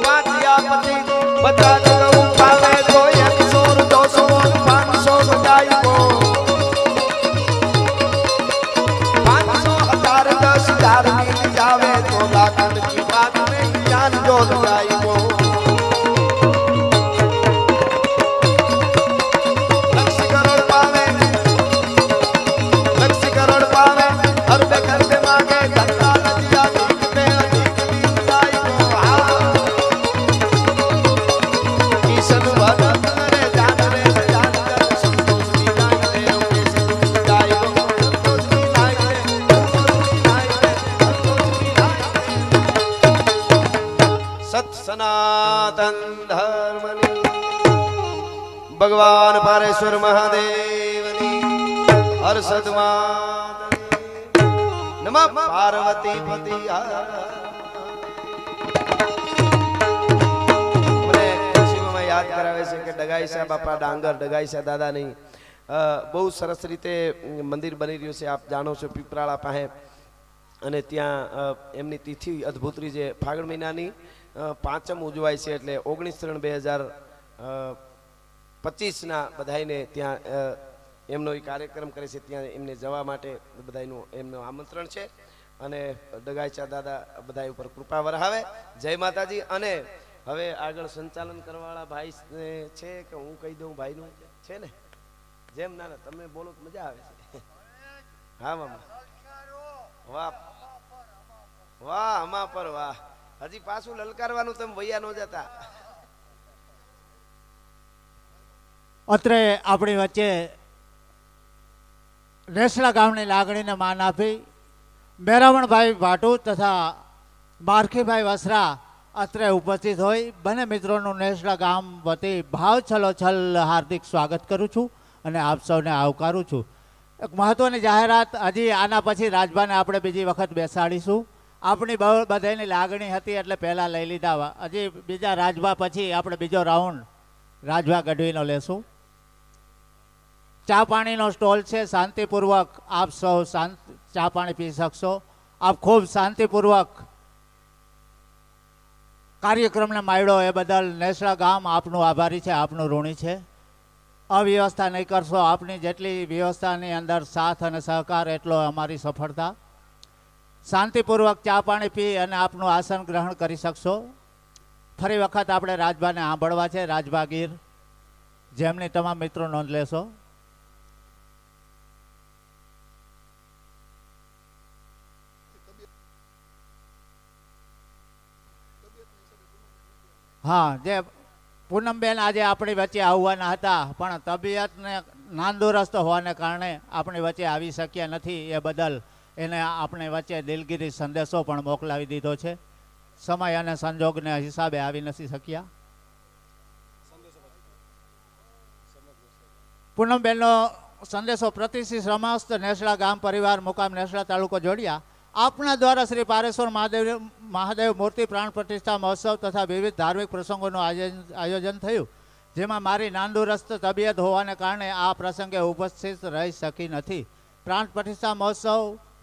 પાટિયા પતિ બધા જગવું પાવે તો 100 200 500 બજાયો 500 1000 ની જાવે તો લાખન કી બાત નહીં જાન જો જાયો લક્ષ કરોડ પાવે લક્ષ કરોડ પાવે અરબે કરબે માગે ધક્કા લજિયા અધિક पे અધિક बीत जाएगो किशन भगत रे जान रे जान कर संतोष की लाइन रे उके से दूर जाएगो संतोष की लाइन रे संतोष की लाइन रे संतोष की लाइन रे सत सनातन धर्मनी भगवान पारेश्वर महादेवनी हर्षद मातनी नमः पार्वती पति મને શિવમાં યાદ કરાવે છે કે ડગાઈસા બાપા ડાંગર ડગાઈસા દાદાની બહુ સરસ રીતે મંદિર બની રહ્યું છે આપ જાણો છો પીપરાળા પાસે અને ત્યાં એમની તિથિ અદ્ભુત રીતે ફાગણ મહિનાની પાંચમ ઉજવાય છે એટલે 19/3/2025ના બધાઈને ત્યાં એમનો એ કાર્યક્રમ કરે છે ત્યાં એમને જવા માટે બધાનું એમનું આમંત્રણ છે અને ડગાઈચા દાદા બધા ઉપર કૃપા વરહાવે જય માતાજી અને હવે આગળ સંચાલન કરવાવાળા ભાઈ છે કે હું કહી દઉં ભાઈનું છે ને જેમ ના તમે બોલો તો મજા આવે છે હા મામા વાહ વાહ અમા પર વાહ હજી પાછું લલકારવાનું તમે વૈયા ન જતા અત્રે આપણી વચ્ચે રેસડા ગામની લાગણીને માન આપી મેરામણભાઈ ભાટુ તથા મારખીભાઈ વસરા અત્રે ઉપસ્થિત હોય બંને મિત્રોનું નેસડા ગામ વતી ભાવ છલોછલ હાર્દિક સ્વાગત કરું છું અને આપ સૌને આવકારું છું. એક મહત્વની જાહેરાત, હજી આના પછી રાજભાને આપણે બીજી વખત બેસાડીશું. આપણી બધાની લાગણી હતી એટલે પહેલાં લઈ લીધા. હજી બીજા રાજભા પછી આપણે બીજો રાઉન્ડ રાજભા ગઢવીનો લેશું. ચા પાણીનો સ્ટોલ છે, શાંતિપૂર્વક આપ સૌ ચા પાણી પી શકશો. આપ ખૂબ શાંતિપૂર્વક કાર્યક્રમને માંડ્યો એ બદલ નેસડા ગામ આપનું આભારી છે, આપનું ઋણી છે. અવ્યવસ્થા નહીં કરશો. આપની જેટલી વ્યવસ્થાની અંદર સાથ અને સહકાર એટલો અમારી સફળતા. શાંતિપૂર્વક ચા પાણી પી અને આપનું આસન ગ્રહણ કરી શકશો. ફરી વખત આપણે રાજભાને સાંભળવા છે, રાજભા ગીર, જેમની તમામ મિત્રો નોંધ લેશો. હા, જે પૂનમબેન આજે આપણી વચ્ચે આવવાના હતા પણ તબિયતને નાંદુરસ્ત હોવાને કારણે આપણી વચ્ચે આવી શક્યા નથી. એ બદલ એને આપણી વચ્ચે દિલગીરી સંદેશો પણ મોકલાવી દીધો છે. સમય અને સંજોગને હિસાબે આવી નથી શક્યા. પૂનમબેનનો સંદેશો પ્રતિષ્ઠિત સમસ્ત નેસડા ગામ પરિવાર મુકામ નેસડા તાલુકો જોડિયા આપના દ્વારા શ્રી પારેશ્વર મહાદેવ મૂર્તિ પ્રાણ પ્રતિષ્ઠા મહોત્સવ તથા વિવિધ ધાર્મિક પ્રસંગોનું આયોજન થયું, જેમાં મારી નાંદુરસ્ત તબિયત હોવાને કારણે આ પ્રસંગે ઉપસ્થિત રહી શકી નથી. પ્રાણ પ્રતિષ્ઠા મહોત્સવ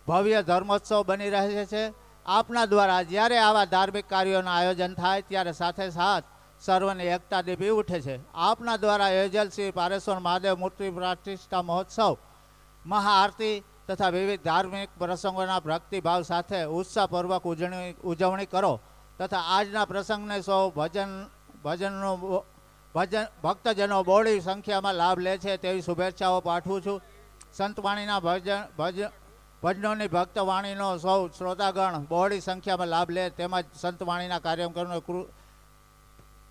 ભવ્ય ધર્મોત્સવ બની રહે છે. આપના દ્વારા જ્યારે આવા ધાર્મિક કાર્યોનું આયોજન થાય ત્યારે સાથે સાથ સર્વની એકતા દીપી ઉઠે છે. આપના દ્વારા યોજેલ શ્રી પારેશ્વર મહાદેવ મૂર્તિ પ્રતિષ્ઠા મહોત્સવ, મહાઆરતી તથા વિવિધ ધાર્મિક પ્રસંગોના ભક્તિભાવ સાથે ઉત્સાહપૂર્વક ઉજવણી કરો તથા આજના પ્રસંગને સૌ ભક્તજનો બહોળી સંખ્યામાં લાભ લે છે તેવી શુભેચ્છાઓ પાઠવું છું. સંતવાણીના ભજનોની ભક્તવાણીનો સૌ શ્રોતાગણ બહોળી સંખ્યામાં લાભ લે તેમજ સંતવાણીના કાર્યક્રમો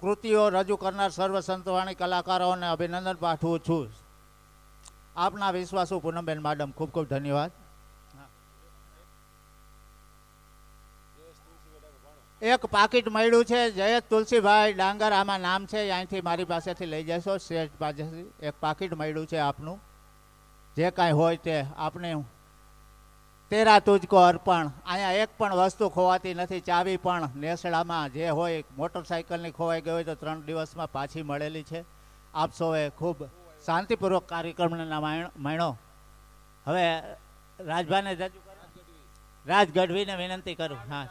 કૃતિઓ રજૂ કરનાર સર્વ સંતવાણી કલાકારોને અભિનંદન પાઠવું છું. આપના વિશ્વાસુ પૂનમબેન મેડમ, ખૂબ ખૂબ ધન્યવાદ. એક પાકીટ મળ્યું છે, જયેશ તુલસીભાઈ ડાંગર આમાં નામ છે, અહીંથી મારી પાસેથી લઈ જશો. શ્રેષ્ઠ પાસેથી એક પાકીટ મળ્યું છે આપનું. જે કાંઈ હોય તે આપણે તેરા તુજકો અર્પણ. અહીંયા એક પણ વસ્તુ ખોવાતી નથી. ચાવી પણ નેસડામાં જે હોય મોટરસાઇકલની ખોવાઈ ગઈ હોય તો 3 દિવસમાં પાછી મળેલી છે. આપ સૌએ ખૂબ શાંતિપૂર્વક કાર્યક્રમને માણ્યો. હવે રાજભાને રજૂ કરો, રાજ ગઢવીને વિનંતી કરું. હા.